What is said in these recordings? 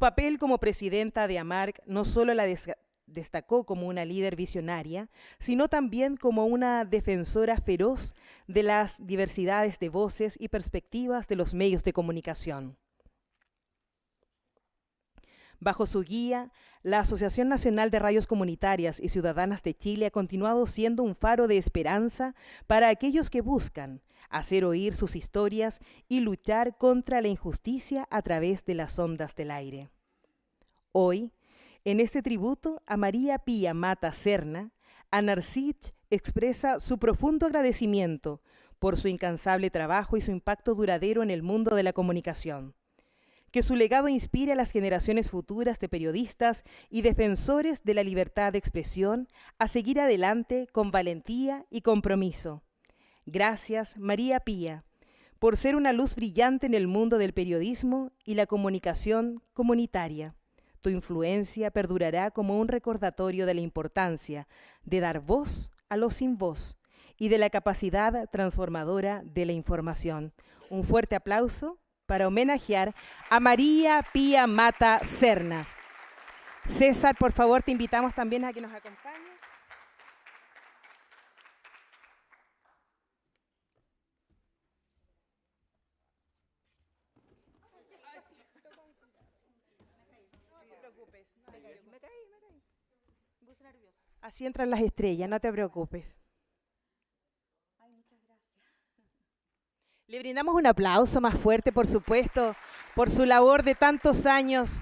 papel como presidenta de AMARC no solo la destacó como una líder visionaria, sino también como una defensora feroz de las diversidades de voces y perspectivas de los medios de comunicación. Bajo su guía, la Asociación Nacional de Radios Comunitarias y Ciudadanas de Chile ha continuado siendo un faro de esperanza para aquellos que buscan hacer oír sus historias y luchar contra la injusticia a través de las ondas del aire. Hoy, en este tributo a María Pía Mata Serna, ANARCICH expresa su profundo agradecimiento por su incansable trabajo y su impacto duradero en el mundo de la comunicación. Que su legado inspire a las generaciones futuras de periodistas y defensores de la libertad de expresión a seguir adelante con valentía y compromiso. Gracias, María Pía, por ser una luz brillante en el mundo del periodismo y la comunicación comunitaria. Tu influencia perdurará como un recordatorio de la importancia de dar voz a los sin voz y de la capacidad transformadora de la información. Un fuerte aplauso para homenajear a María Pía Mata Serna. César, por favor, te invitamos también a que nos acompañes. Así entran las estrellas, no te preocupes. Ay, muchas gracias. Le brindamos un aplauso más fuerte, por supuesto, por su labor de tantos años.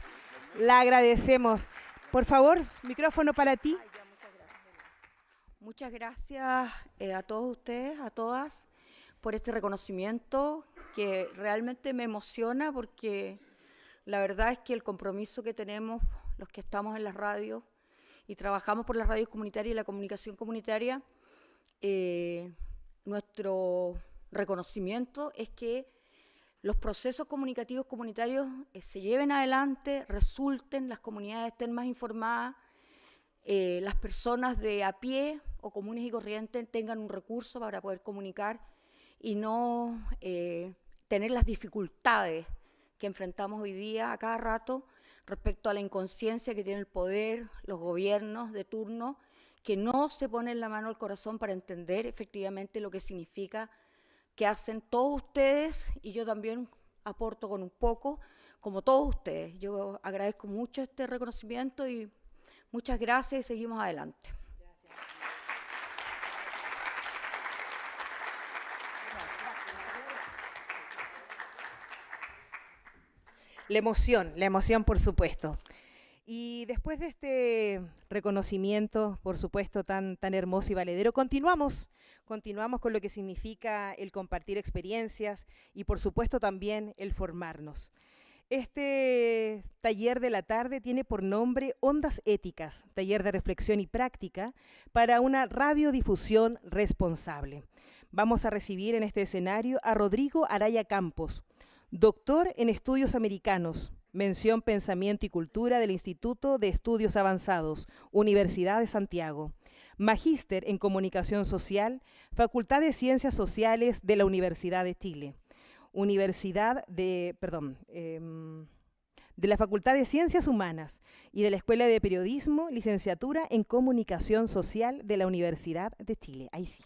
La agradecemos. Por favor, micrófono para ti. Ay, ya, muchas gracias a todos ustedes, a todas, por este reconocimiento que realmente me emociona porque la verdad es que el compromiso que tenemos los que estamos en las radios y trabajamos por las radios comunitarias y la comunicación comunitaria, nuestro reconocimiento es que los procesos comunicativos comunitarios se lleven adelante, resulten, las comunidades estén más informadas, las personas de a pie o comunes y corrientes tengan un recurso para poder comunicar y no tener las dificultades que enfrentamos hoy día a cada rato respecto a la inconsciencia que tiene el poder, los gobiernos de turno, que no se ponen la mano al corazón para entender efectivamente lo que significa que hacen todos ustedes, y yo también aporto con un poco, como todos ustedes. Yo agradezco mucho este reconocimiento y muchas gracias y seguimos adelante. La emoción por supuesto. Y después de este reconocimiento, por supuesto, tan hermoso y valedero, continuamos con lo que significa el compartir experiencias y, por supuesto, también el formarnos. Este taller de la tarde tiene por nombre Ondas Éticas, taller de reflexión y práctica para una radiodifusión responsable. Vamos a recibir en este escenario a Rodrigo Araya Campos, doctor en Estudios Americanos, mención Pensamiento y Cultura del Instituto de Estudios Avanzados, Universidad de Santiago. Magíster en Comunicación Social, Facultad de Ciencias Sociales de la Universidad de Chile. De la Facultad de Ciencias Humanas y de la Escuela de Periodismo, licenciatura en Comunicación Social de la Universidad de Chile. Ahí sí.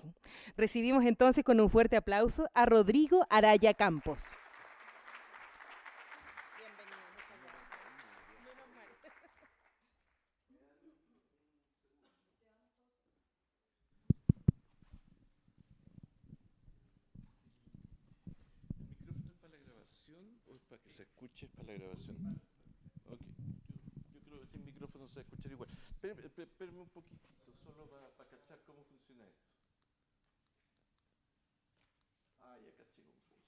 Recibimos entonces con un fuerte aplauso a Rodrigo Araya Campos. Para que se escuche para la grabación. Okay. Yo creo que sin micrófono se va a escuchar igual. Espérame un poquitito, solo para cachar cómo funciona esto. Ya caché cómo funciona.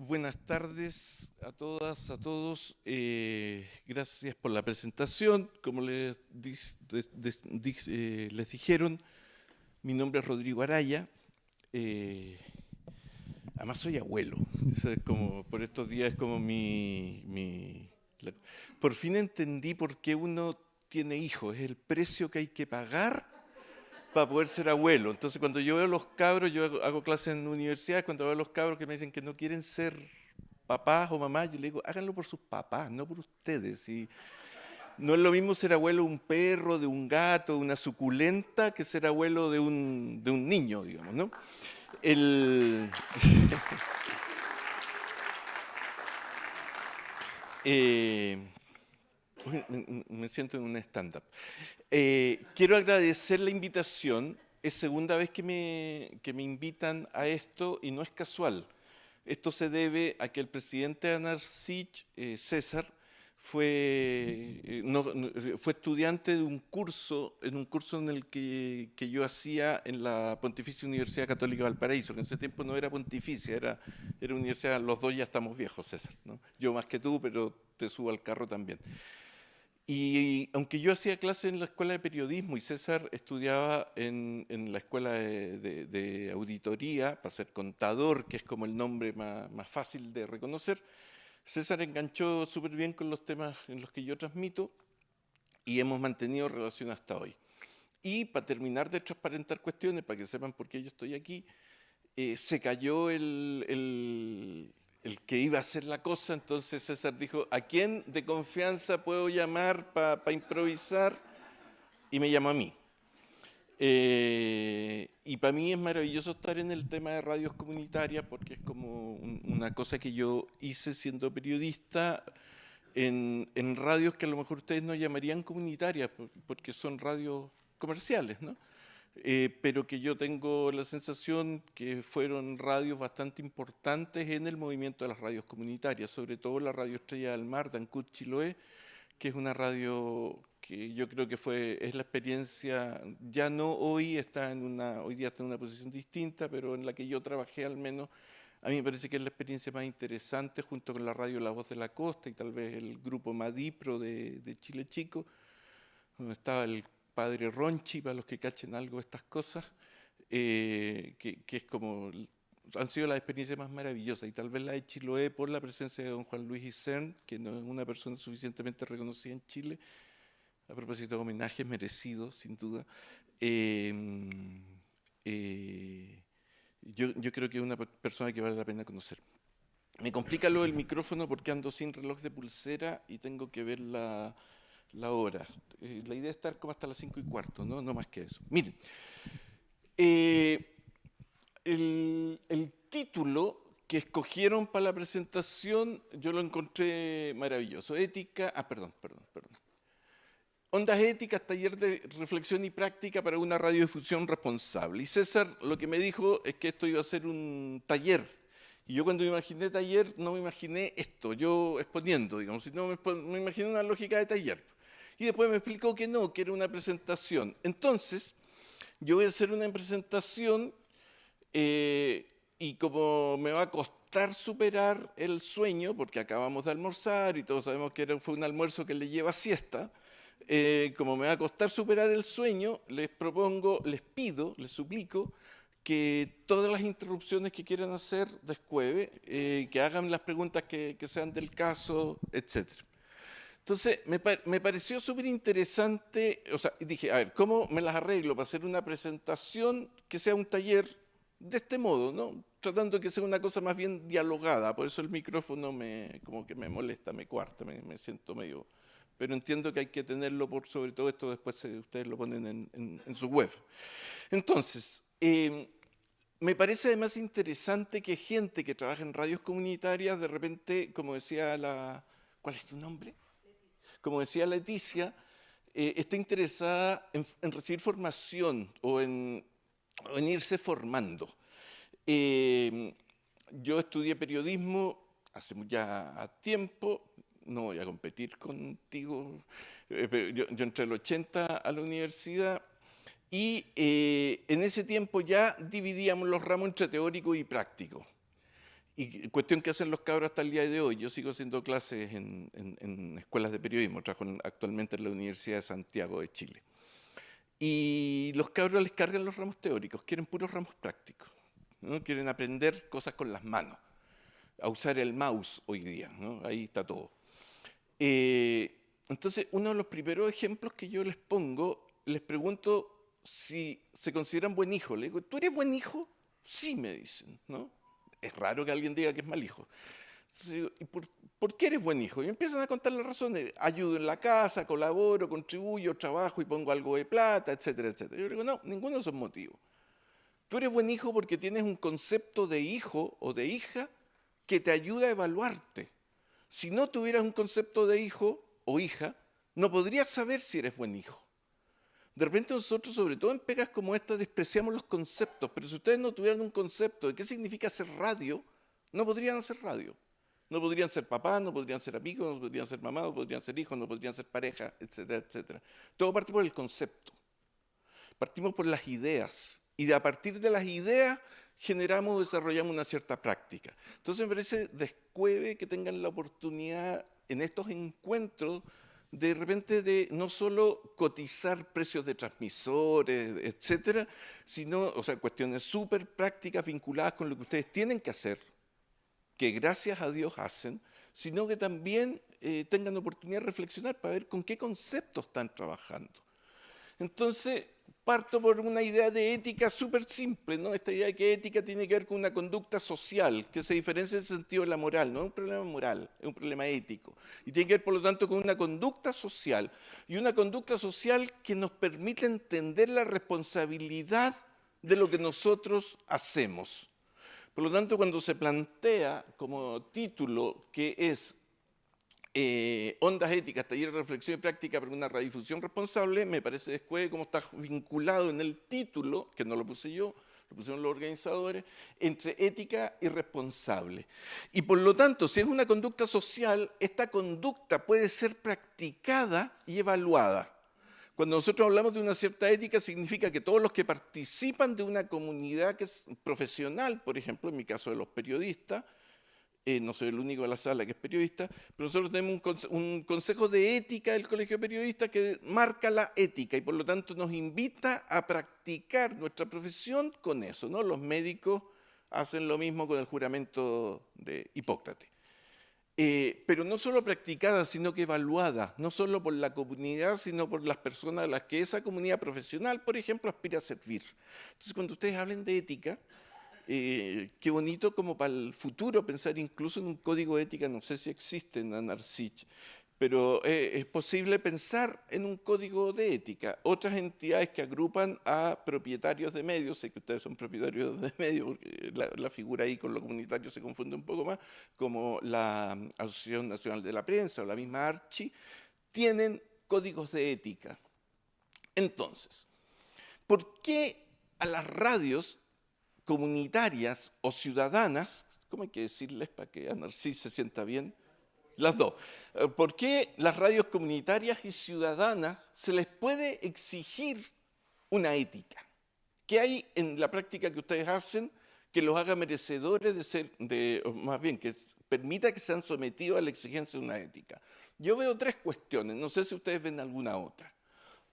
Buenas tardes a todas, a todos. Gracias por la presentación. Como les dijeron, mi nombre es Rodrigo Araya. Además soy abuelo, eso es como, por estos días es como por fin entendí por qué uno tiene hijos, es el precio que hay que pagar para poder ser abuelo. Entonces cuando yo veo a los cabros, yo hago clases en universidades, cuando veo a los cabros que me dicen que no quieren ser papás o mamás, yo le digo, háganlo por sus papás, no por ustedes. Y no es lo mismo ser abuelo de un perro, de un gato, de una suculenta, que ser abuelo de un niño, digamos, ¿no? El... me siento en un stand-up. Quiero agradecer la invitación. Es segunda vez que me invitan a esto y no es casual. Esto se debe a que el presidente de ANARSICH, César, fue estudiante de un curso, en el que yo hacía en la Pontificia Universidad Católica de Valparaíso, que en ese tiempo no era pontificia, era universidad, los dos ya estamos viejos, César, ¿no? Yo más que tú, pero te subo al carro también. Y aunque yo hacía clases en la escuela de periodismo y César estudiaba en la escuela de auditoría para ser contador, que es como el nombre más fácil de reconocer, César enganchó súper bien con los temas en los que yo transmito y hemos mantenido relación hasta hoy. Y para terminar de transparentar cuestiones, para que sepan por qué yo estoy aquí, se cayó el que iba a hacer la cosa, entonces César dijo, ¿a quién de confianza puedo llamar para improvisar? Y me llamó a mí. Y para mí es maravilloso estar en el tema de radios comunitarias porque es como una cosa que yo hice siendo periodista en radios que a lo mejor ustedes no llamarían comunitarias porque son radios comerciales, ¿no? Pero que yo tengo la sensación que fueron radios bastante importantes en el movimiento de las radios comunitarias, sobre todo la Radio Estrella del Mar de Ancud, Chiloé, que es una radio que yo creo que es la experiencia, ya no hoy, hoy día está en una posición distinta, pero en la que yo trabajé al menos, a mí me parece que es la experiencia más interesante junto con la radio La Voz de la Costa y tal vez el grupo Madipro de Chile Chico, donde estaba el padre Ronchi, para los que cachen algo de estas cosas, que es como, han sido las experiencias más maravillosas, y tal vez la de Chiloé por la presencia de don Juan Luis Isern, que no es una persona suficientemente reconocida en Chile, a propósito de homenajes merecidos, sin duda. Yo creo que es una persona que vale la pena conocer. Me complica lo del micrófono porque ando sin reloj de pulsera y tengo que ver la hora. La idea es estar como hasta las 5:15, ¿no? No más que eso. Miren, el título que escogieron para la presentación yo lo encontré maravilloso. Perdón. Ondas éticas, taller de reflexión y práctica para una radiodifusión responsable. Y César lo que me dijo es que esto iba a ser un taller. Y yo cuando me imaginé taller, no me imaginé esto, yo exponiendo, digamos, sino me imaginé una lógica de taller. Y después me explicó que no, que era una presentación. Entonces, yo voy a hacer una presentación y como me va a costar superar el sueño, porque acabamos de almorzar y todos sabemos que fue un almuerzo que le lleva siesta, como me va a costar superar el sueño, les pido, les suplico, que todas las interrupciones que quieran hacer descueve, que hagan las preguntas que sean del caso, etc. Entonces, me pareció súper interesante, o sea, dije, a ver, ¿cómo me las arreglo para hacer una presentación que sea un taller de este modo, ¿no? Tratando de que sea una cosa más bien dialogada, por eso el micrófono como que me molesta, me cuarta, me siento medio... Pero entiendo que hay que tenerlo sobre todo esto después ustedes lo ponen en su web. Entonces, me parece además interesante que gente que trabaja en radios comunitarias, de repente, como decía ¿cuál es tu nombre? Como decía Leticia, está interesada en recibir formación o en irse formando. Yo estudié periodismo hace ya tiempo, no voy a competir contigo, pero yo entré el 80 a la universidad y en ese tiempo ya dividíamos los ramos entre teórico y práctico. Y cuestión que hacen los cabros hasta el día de hoy. Yo sigo haciendo clases en escuelas de periodismo, trabajo actualmente en la Universidad de Santiago de Chile. Y los cabros les cargan los ramos teóricos, quieren puros ramos prácticos, ¿no? Quieren aprender cosas con las manos, a usar el mouse hoy día, ¿no? Ahí está todo. Entonces, uno de los primeros ejemplos que yo les pongo, les pregunto si se consideran buen hijo. Le digo, ¿tú eres buen hijo? Sí, me dicen, ¿no? Es raro que alguien diga que es mal hijo. ¿Y por qué eres buen hijo? Y empiezan a contar las razones. Ayudo en la casa, colaboro, contribuyo, trabajo y pongo algo de plata, etcétera, etcétera. Yo digo, no, ninguno de esos motivos. Tú eres buen hijo porque tienes un concepto de hijo o de hija que te ayuda a evaluarte. Si no tuvieras un concepto de hijo o hija, no podrías saber si eres buen hijo. De repente nosotros, sobre todo en pegas como esta, despreciamos los conceptos, pero si ustedes no tuvieran un concepto de qué significa hacer radio, no podrían hacer radio. No podrían ser papás, no podrían ser amigos, no podrían ser mamás, no podrían ser hijos, no podrían ser pareja, etcétera, etcétera. Todo parte por el concepto. Partimos por las ideas y a partir de las ideas generamos, desarrollamos una cierta práctica. Entonces me parece descueve que tengan la oportunidad en estos encuentros de repente de no solo cotizar precios de transmisores, etcétera, sino, o sea, cuestiones súper prácticas vinculadas con lo que ustedes tienen que hacer, que gracias a Dios hacen, sino que también tengan oportunidad de reflexionar para ver con qué conceptos están trabajando. Entonces, parto por una idea de ética súper simple, ¿no? Esta idea de que ética tiene que ver con una conducta social, que se diferencia en el sentido de la moral. No es un problema moral, es un problema ético. Y tiene que ver, por lo tanto, con una conducta social. Y una conducta social que nos permite entender la responsabilidad de lo que nosotros hacemos. Por lo tanto, cuando se plantea como título que es Ondas Éticas, Taller de Reflexión y Práctica para una Radiodifusión Responsable, me parece después cómo está vinculado en el título, que no lo puse yo, lo pusieron los organizadores, entre ética y responsable. Y por lo tanto, si es una conducta social, esta conducta puede ser practicada y evaluada. Cuando nosotros hablamos de una cierta ética, significa que todos los que participan de una comunidad que es profesional, por ejemplo, en mi caso de los periodistas, no soy el único de la sala que es periodista, pero nosotros tenemos un consejo de ética del Colegio de Periodistas que marca la ética y por lo tanto nos invita a practicar nuestra profesión con eso, ¿no? Los médicos hacen lo mismo con el juramento de Hipócrates. Pero no solo practicada, sino que evaluada, no solo por la comunidad, sino por las personas a las que esa comunidad profesional, por ejemplo, aspira a servir. Entonces, cuando ustedes hablen de ética, qué bonito como para el futuro pensar incluso en un código de ética, no sé si existe en ANARCICH, pero es posible pensar en un código de ética. Otras entidades que agrupan a propietarios de medios, sé que ustedes son propietarios de medios, porque la figura ahí con lo comunitario se confunde un poco más, como la Asociación Nacional de la Prensa o la misma ARCHI, tienen códigos de ética. Entonces, ¿por qué a las radios comunitarias o ciudadanas, ¿cómo hay que decirles para que ANARCICH se sienta bien? Las dos. ¿Por qué las radios comunitarias y ciudadanas se les puede exigir una ética? ¿Qué hay en la práctica que ustedes hacen que los haga merecedores de ser, o más bien, que permita que sean sometidos a la exigencia de una ética? Yo veo tres cuestiones, no sé si ustedes ven alguna otra.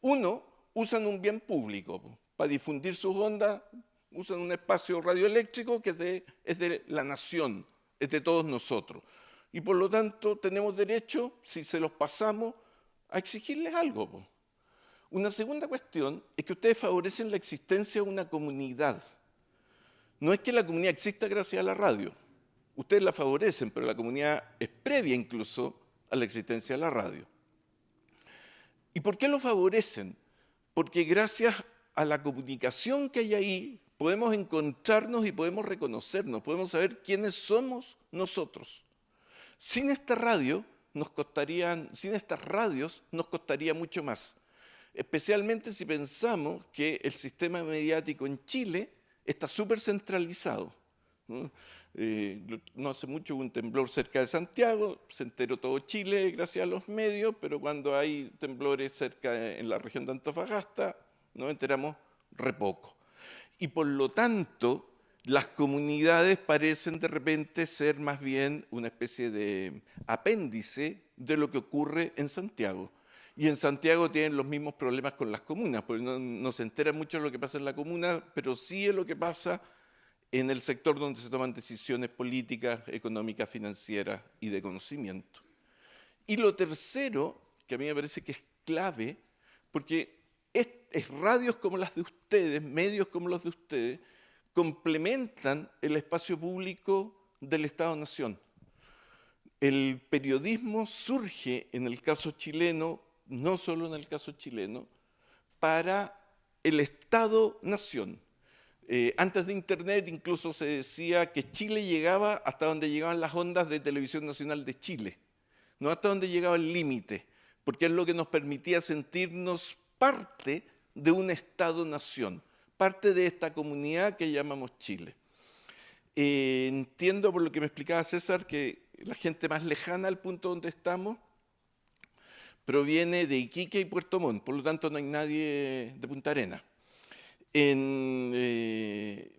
Uno, usan un bien público para difundir sus ondas, usan un espacio radioeléctrico que es de la nación, es de todos nosotros. Y por lo tanto tenemos derecho, si se los pasamos, a exigirles algo. Una segunda cuestión es que ustedes favorecen la existencia de una comunidad. No es que la comunidad exista gracias a la radio. Ustedes la favorecen, pero la comunidad es previa incluso a la existencia de la radio. ¿Y por qué lo favorecen? Porque gracias a la comunicación que hay ahí, podemos encontrarnos y podemos reconocernos, podemos saber quiénes somos nosotros. Sin esta radio sin estas radios nos costaría mucho más, especialmente si pensamos que el sistema mediático en Chile está súper centralizado, ¿no? No hace mucho hubo un temblor cerca de Santiago, se enteró todo Chile gracias a los medios, pero cuando hay temblores cerca en la región de Antofagasta, nos enteramos re poco. Y por lo tanto, las comunidades parecen de repente ser más bien una especie de apéndice de lo que ocurre en Santiago. Y en Santiago tienen los mismos problemas con las comunas, porque no se entera mucho de lo que pasa en la comuna, pero sí es lo que pasa en el sector donde se toman decisiones políticas, económicas, financieras y de conocimiento. Y lo tercero, que a mí me parece que es clave, porque es radios como las de ustedes, medios como los de ustedes, complementan el espacio público del Estado-Nación. el periodismo surge en el caso chileno, no solo en el caso chileno, para el Estado-nación. Antes de Internet incluso se decía que Chile llegaba hasta donde llegaban las ondas de Televisión Nacional de Chile, no hasta donde llegaba el límite, porque es lo que nos permitía sentirnos parte de un Estado-nación, parte de esta comunidad que llamamos Chile. Entiendo por lo que me explicaba César que la gente más lejana al punto donde estamos proviene de Iquique y Puerto Montt, por lo tanto no hay nadie de Punta Arenas. Me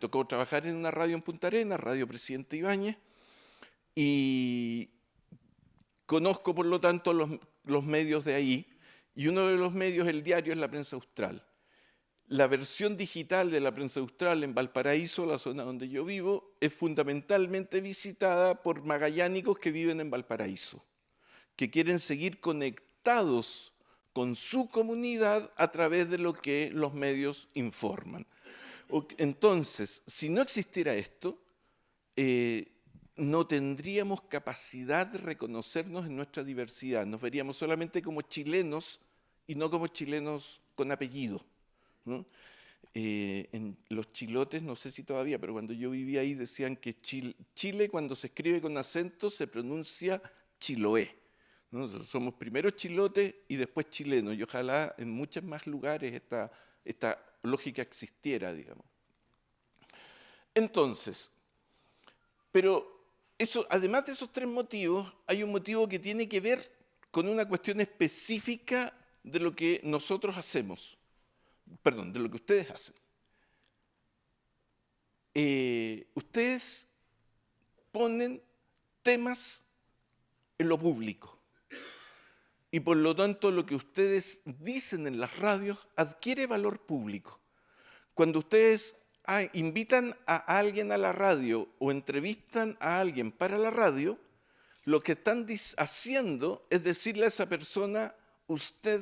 tocó trabajar en una radio en Punta Arenas, Radio Presidente Ibáñez, y conozco por lo tanto los medios de ahí, y uno de los medios, el diario, es La Prensa Austral. La versión digital de La Prensa Austral en Valparaíso, la zona donde yo vivo, es fundamentalmente visitada por magallánicos que viven en Valparaíso, que quieren seguir conectados con su comunidad a través de lo que los medios informan. Entonces, si no existiera esto, no tendríamos capacidad de reconocernos en nuestra diversidad. Nos veríamos solamente como chilenos y no como chilenos con apellido, ¿no? En los chilotes, no sé si todavía, pero cuando yo vivía ahí decían que Chile cuando se escribe con acento se pronuncia Chiloé, ¿no? Somos primero chilotes y después chilenos, y ojalá en muchos más lugares esta lógica existiera, digamos. Entonces, pero eso, además de esos tres motivos, hay un motivo que tiene que ver con una cuestión específica de lo que nosotros hacemos, perdón, de lo que ustedes hacen. Ustedes ponen temas en lo público y por lo tanto lo que ustedes dicen en las radios adquiere valor público. Cuando ustedes invitan a alguien a la radio o entrevistan a alguien para la radio, lo que están haciendo es decirle a esa persona: usted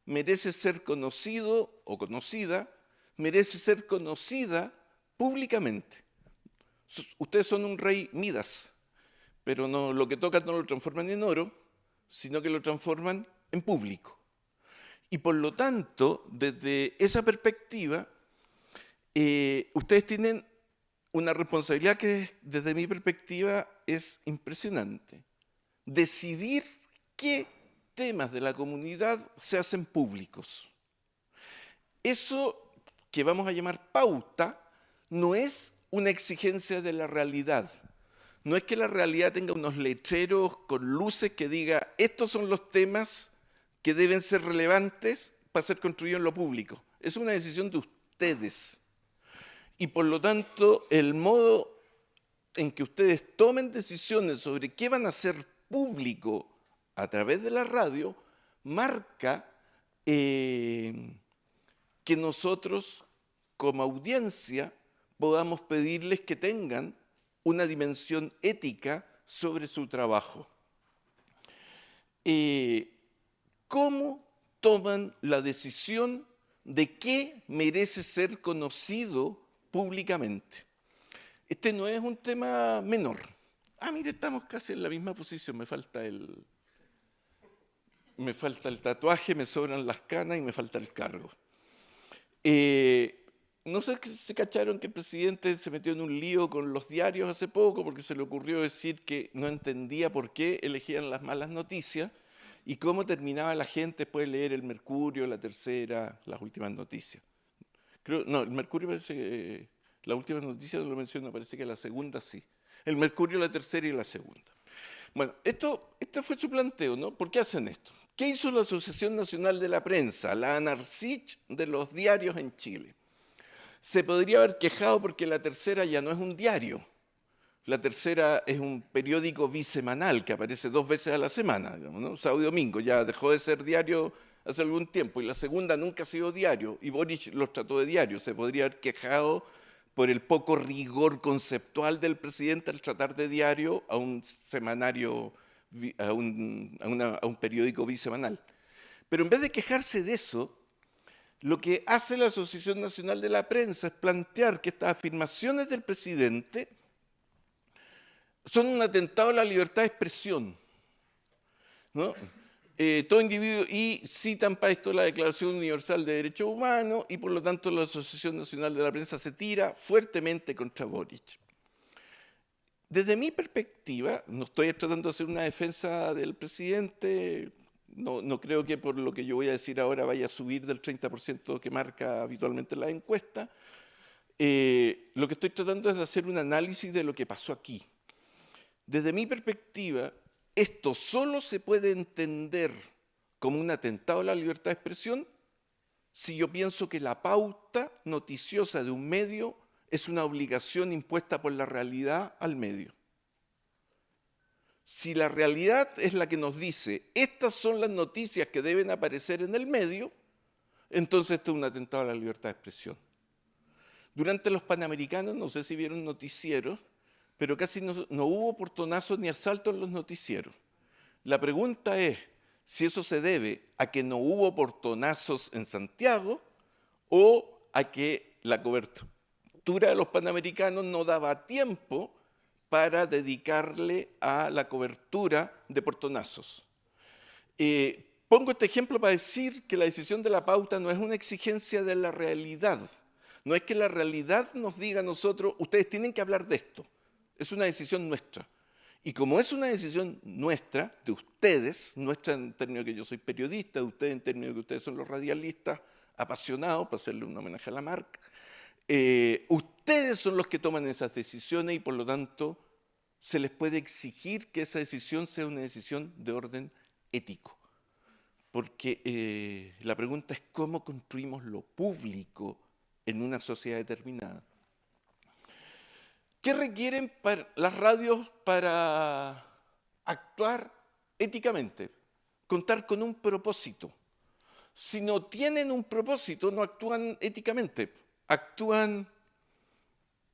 merece ser conocido o conocida, merece ser conocida públicamente. Ustedes son un rey Midas, pero no, lo que tocan no lo transforman en oro, sino que lo transforman en público. Y por lo tanto, desde esa perspectiva, ustedes tienen una responsabilidad que desde mi perspectiva es impresionante. Decidir qué temas de la comunidad se hacen públicos. Eso que vamos a llamar pauta no es una exigencia de la realidad. No es que la realidad tenga unos letreros con luces que diga estos son los temas que deben ser relevantes para ser construidos en lo público. Es una decisión de ustedes. Y por lo tanto, el modo en que ustedes tomen decisiones sobre qué van a hacer público a través de la radio marca que nosotros como audiencia podamos pedirles que tengan una dimensión ética sobre su trabajo. ¿Cómo toman la decisión de qué merece ser conocido públicamente? Este no es un tema menor. Mire, estamos casi en la misma posición, me falta el tatuaje, me sobran las canas y me falta el cargo. No sé si se cacharon que el presidente se metió en un lío con los diarios hace poco porque se le ocurrió decir que no entendía por qué elegían las malas noticias y cómo terminaba la gente después de leer el Mercurio, la Tercera, las últimas noticias. No, el Mercurio parece que la última noticia no lo menciono, parece que la segunda sí. El Mercurio, la Tercera y la segunda. Bueno, esto fue su planteo, ¿no? ¿Por qué hacen esto? ¿Qué hizo la Asociación Nacional de la Prensa, la ANARCICH de los diarios en Chile? Se podría haber quejado porque la Tercera ya no es un diario. La Tercera es un periódico bisemanal que aparece 2 veces a la semana, digamos, ¿no? Sábado y domingo, ya dejó de ser diario hace algún tiempo. Y la segunda nunca ha sido diario, y Boric los trató de diario. Se podría haber quejado por el poco rigor conceptual del presidente al tratar de diario a un semanario, a un periódico bisemanal. Pero en vez de quejarse de eso, lo que hace la Asociación Nacional de la Prensa es plantear que estas afirmaciones del presidente son un atentado a la libertad de expresión, ¿no? Todo individuo, y citan para esto la Declaración Universal de Derechos Humanos, y por lo tanto la Asociación Nacional de la Prensa se tira fuertemente contra Boric. Desde mi perspectiva, no estoy tratando de hacer una defensa del presidente, no creo que por lo que yo voy a decir ahora vaya a subir del 30% que marca habitualmente la encuesta. Lo que estoy tratando es de hacer un análisis de lo que pasó aquí. Desde mi perspectiva, esto solo se puede entender como un atentado a la libertad de expresión si yo pienso que la pauta noticiosa de un medio es una obligación impuesta por la realidad al medio. Si la realidad es la que nos dice, estas son las noticias que deben aparecer en el medio, entonces esto es un atentado a la libertad de expresión. Durante los Panamericanos, no sé si vieron noticieros, pero casi no hubo portonazos ni asaltos en los noticieros. La pregunta es si eso se debe a que no hubo portonazos en Santiago o a que la cobertura de los Panamericanos no daba tiempo para dedicarle a la cobertura de portonazos. Pongo este ejemplo para decir que la decisión de la pauta no es una exigencia de la realidad. No es que la realidad nos diga a nosotros, ustedes tienen que hablar de esto. Es una decisión nuestra. Y como es una decisión nuestra, de ustedes, nuestra en términos de que yo soy periodista, de ustedes en términos de que ustedes son los radialistas apasionados, para hacerle un homenaje a la marca, ustedes son los que toman esas decisiones y por lo tanto se les puede exigir que esa decisión sea una decisión de orden ético. Porque la pregunta es cómo construimos lo público en una sociedad determinada. ¿Qué requieren las radios para actuar éticamente? Contar con un propósito. Si no tienen un propósito, no actúan éticamente, actúan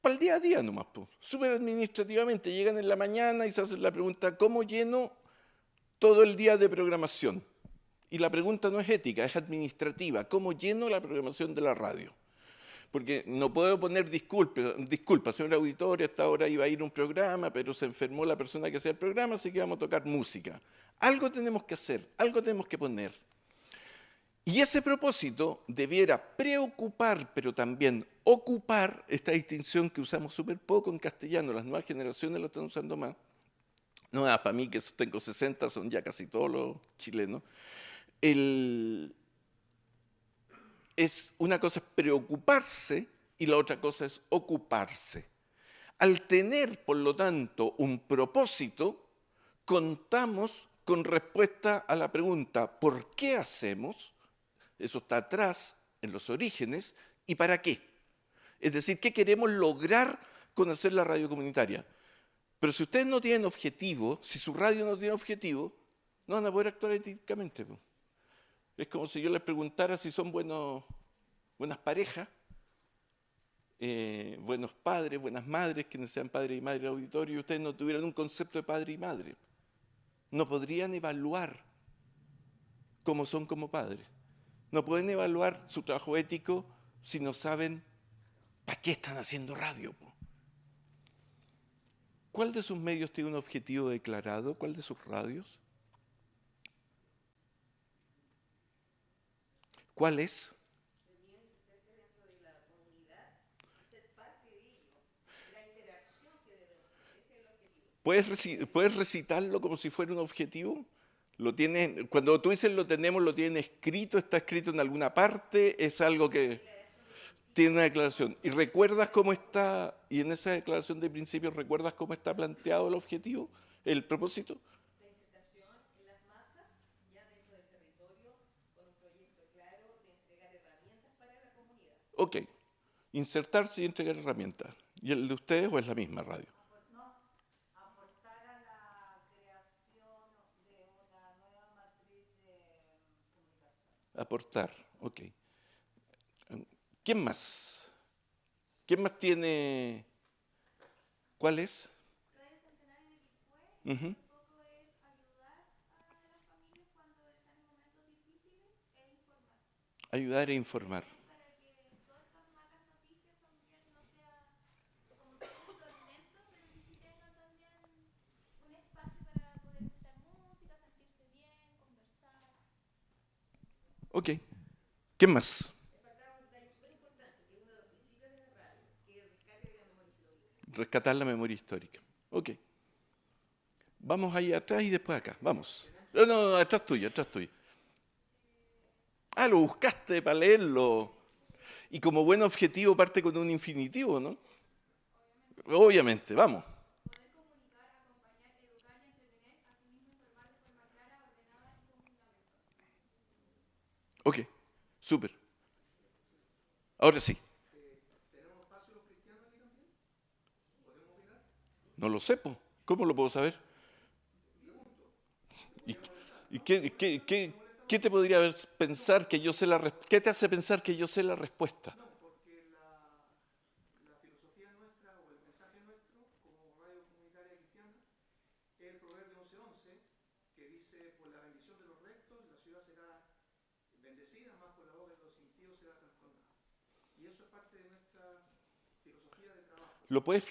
para el día a día nomás, súper administrativamente. Llegan en la mañana y se hacen la pregunta, ¿cómo lleno todo el día de programación? Y la pregunta no es ética, es administrativa. ¿Cómo lleno la programación de la radio? Porque no puedo poner disculpa, señor auditorio, hasta ahora iba a ir un programa, pero se enfermó la persona que hacía el programa, así que vamos a tocar música. Algo tenemos que hacer, algo tenemos que poner. Y ese propósito debiera preocupar, pero también ocupar esta distinción que usamos súper poco en castellano, las nuevas generaciones lo están usando más. No, para mí que tengo 60, son ya casi todos los chilenos. Una cosa es preocuparse y la otra cosa es ocuparse. Al tener, por lo tanto, un propósito, contamos con respuesta a la pregunta ¿por qué hacemos? Eso está atrás, en los orígenes, ¿y para qué? Es decir, ¿qué queremos lograr con hacer la radio comunitaria? Pero si ustedes no tienen objetivo, si su radio no tiene objetivo, no van a poder actuar éticamente. Es como si yo les preguntara si son buenas parejas, buenos padres, buenas madres, quienes sean padre y madre del auditorio, y ustedes no tuvieran un concepto de padre y madre. No podrían evaluar cómo son como padres. No pueden evaluar su trabajo ético si no saben para qué están haciendo radio. ¿Cuál de sus medios tiene un objetivo declarado? ¿Cuál de sus radios? ¿Cuál es? ¿Puedes recitarlo como si fuera un objetivo? Cuando tú dices lo tenemos, ¿lo tienen escrito? ¿Está escrito en alguna parte? ¿Es algo que tiene una declaración? ¿Y recuerdas cómo está, y en esa declaración de principios, recuerdas cómo está planteado el objetivo, el propósito? La insertación en las masas, ya dentro del territorio, con un proyecto claro de entregar herramientas para la comunidad. Ok, insertarse y entregar herramientas. ¿Y el de ustedes o es la misma radio? Aportar a la creación de una nueva matriz de comunicación. Aportar, ok. ¿Quién más? ¿Quién más tiene? ¿Cuál es? Radio Centenario de Quilpué, Uh-huh. un poco es ayudar a las familias cuando están en momentos difíciles e informar. Ayudar e informar. Para que todas estas malas noticias también no sea como que un tormento, pero que sí tenga también ¿Qué más? Rescatar la memoria histórica. Ok. Vamos ahí atrás y después acá. Vamos. No, no, atrás tuyo, atrás tuyo. Ah, lo buscaste para leerlo. Y como buen objetivo parte con un infinitivo, ¿no? Obviamente, vamos. Poder comunicar, acompañar, educar y entretener, asimismo informar de forma clara, ordenada y con fundamentos. Ok, súper. Ahora sí. No lo sé, po. ¿Cómo lo puedo saber? ¿Y qué te podría pensar que yo sé la respuesta? ¿Qué te hace pensar que yo sé la respuesta? ¿Lo puedes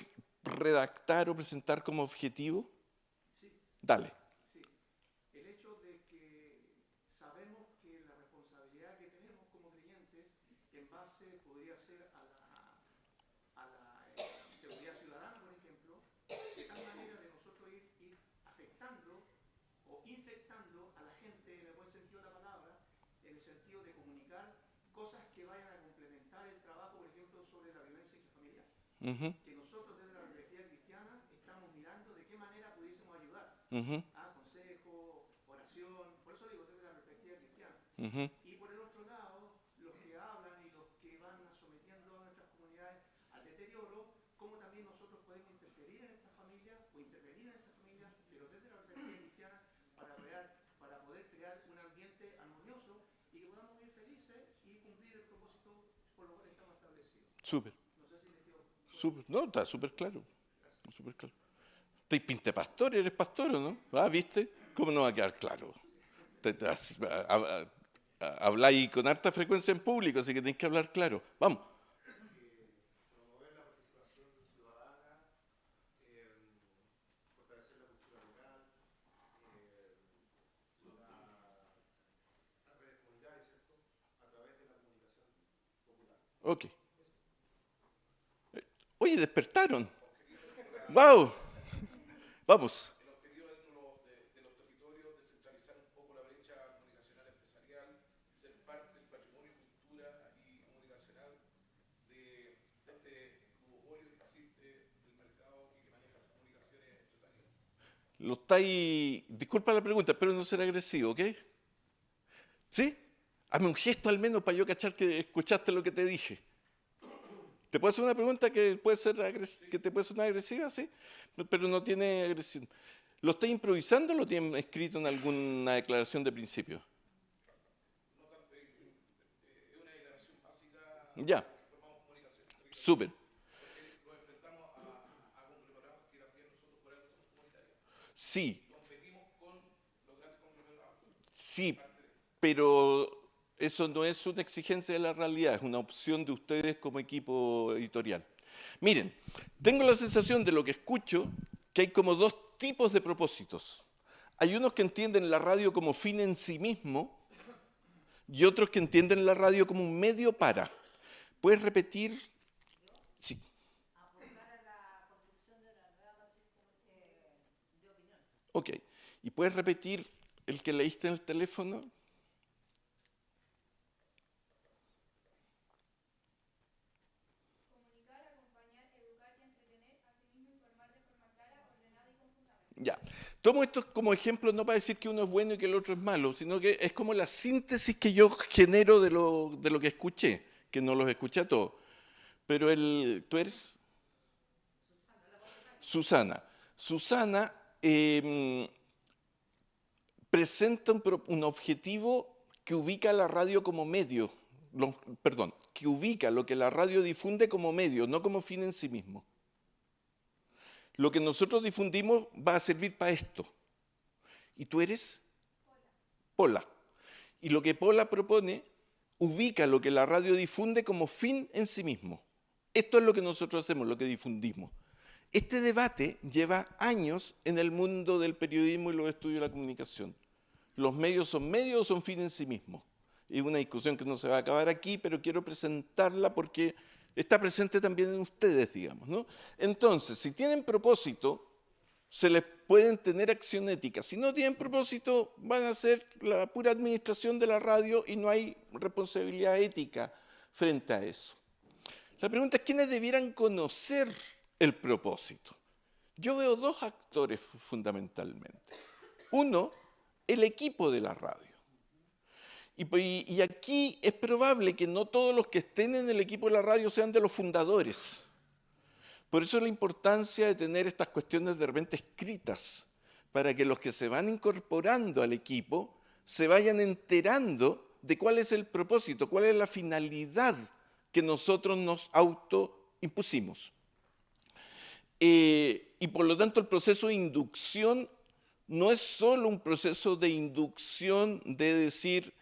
redactar o presentar como objetivo? Dale. Ujú, ujú, ujú. Súper, súper. No, está súper claro. Súper claro. Te pinta pastor, eres pastor, ¿o no? Ah, ¿viste? ¿Cómo no va a quedar claro? Habláis con harta frecuencia en público, así que tenéis que hablar claro. Vamos. Ok. Oye, despertaron. ¡Wow! Vamos. Lo estáis. Disculpa la pregunta, espero no ser agresivo, ¿ok? ¿Sí? Hazme un gesto al menos para yo cachar que escuchaste lo que te dije. ¿Te puedo hacer una pregunta que puede ser que te puede sonar agresiva, sí? Pero no tiene agresión. ¿Lo estáis improvisando o lo tienen escrito en alguna declaración de principio? Ya, súper. Sí, sí, pero eso no es una exigencia de la realidad, es una opción de ustedes como equipo editorial. Miren, tengo la sensación de lo que escucho que hay como dos tipos de propósitos. Hay unos que entienden la radio como fin en sí mismo y otros que entienden la radio como un medio para. ¿Puedes repetir? Sí. Ok. ¿Y puedes repetir el que leíste en el teléfono? Comunicar, acompañar, educar y entretener, asimismo informar de forma clara, ordenada y con fundamentos. Ya. Tomo esto como ejemplo no para decir que uno es bueno y que el otro es malo, sino que es como la síntesis que yo genero de lo que escuché, que no los escuché a todos. Pero tú eres Susana. Susana presenta un objetivo que ubica a la radio como medio, perdón, que ubica lo que la radio difunde como medio, no como fin en sí mismo. Lo que nosotros difundimos va a servir para esto. ¿Y tú eres? Pola. Y lo que Pola propone ubica lo que la radio difunde como fin en sí mismo. Esto es lo que nosotros hacemos, lo que difundimos. Este debate lleva años en el mundo del periodismo y los estudios de la comunicación. ¿Los medios son fin en sí mismos? es una discusión que no se va a acabar aquí, pero quiero presentarla porque está presente también en ustedes, digamos, ¿no? Entonces, si tienen propósito, se les pueden tener acción ética. Si no tienen propósito, van a ser la pura administración de la radio y no hay responsabilidad ética frente a eso. La pregunta es, ¿quiénes debieran conocer el propósito? Yo veo dos actores fundamentalmente. Uno, el equipo de la radio. Y aquí es probable que no todos los que estén en el equipo de la radio sean de los fundadores. Por eso la importancia de tener estas cuestiones de repente escritas, para que los que se van incorporando al equipo se vayan enterando de cuál es el propósito, cuál es la finalidad que nosotros nos autoimpusimos. Y por lo tanto el proceso de inducción no es solo un proceso de inducción de decir,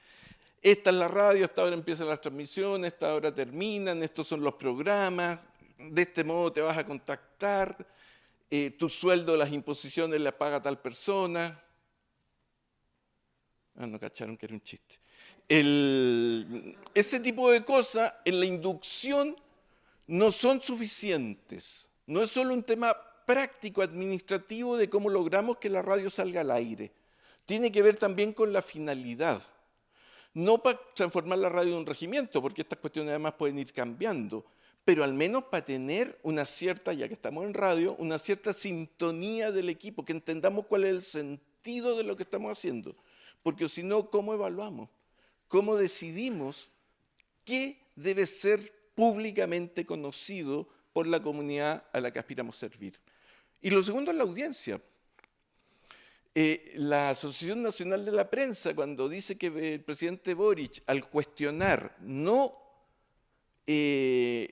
esta es la radio, esta hora empiezan las transmisiones, esta hora terminan, estos son los programas, de este modo te vas a contactar, tu sueldo, las imposiciones las paga tal persona. Ah, no cacharon que era un chiste. Ese tipo de cosas en la inducción no son suficientes. No es solo un tema práctico, administrativo de cómo logramos que la radio salga al aire. Tiene que ver también con la finalidad. No para transformar la radio en un regimiento, porque estas cuestiones además pueden ir cambiando, pero al menos para tener una cierta, ya que estamos en radio, una cierta sintonía del equipo, que entendamos cuál es el sentido de lo que estamos haciendo. Porque si no, ¿cómo evaluamos? ¿Cómo decidimos qué debe ser públicamente conocido por la comunidad a la que aspiramos servir? Y lo segundo es la audiencia. La Asociación Nacional de la Prensa, cuando dice que el presidente Boric, al cuestionar, lo que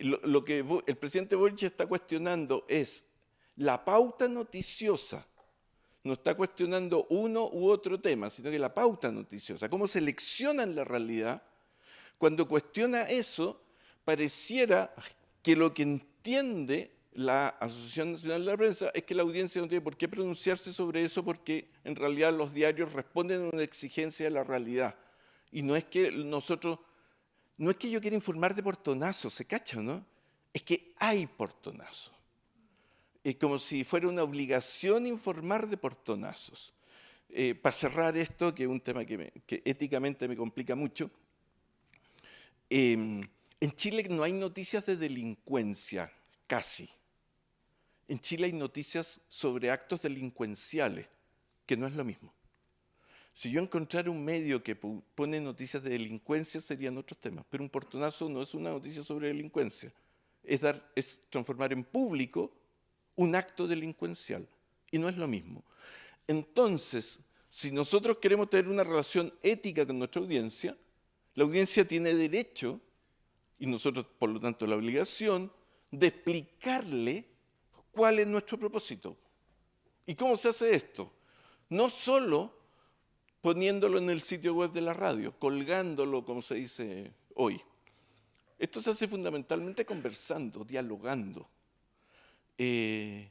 el presidente Boric está cuestionando es la pauta noticiosa, no está cuestionando uno u otro tema, sino que la pauta noticiosa, cómo seleccionan la realidad. Cuando cuestiona eso, pareciera que lo que entiende la Asociación Nacional de la Prensa es que la audiencia no tiene por qué pronunciarse sobre eso porque en realidad los diarios responden a una exigencia de la realidad. Y no es que no es que yo quiera informar de portonazos, ¿se cacha, no? Es que hay portonazos. Es como si fuera una obligación informar de portonazos. Para cerrar esto, que es un tema que éticamente me complica mucho, en Chile no hay noticias de delincuencia, casi. En Chile hay noticias sobre actos delincuenciales, que no es lo mismo. Si yo encontrara un medio que pone noticias de delincuencia, serían otros temas. Pero un portonazo no es una noticia sobre delincuencia. Es transformar en público un acto delincuencial. Y no es lo mismo. Entonces, si nosotros queremos tener una relación ética con nuestra audiencia, la audiencia tiene derecho, y nosotros, por lo tanto, la obligación, de explicarle cuál es nuestro propósito. ¿Y cómo se hace esto? No solo poniéndolo en el sitio web de la radio, colgándolo, como se dice hoy. Esto se hace fundamentalmente conversando, dialogando. Y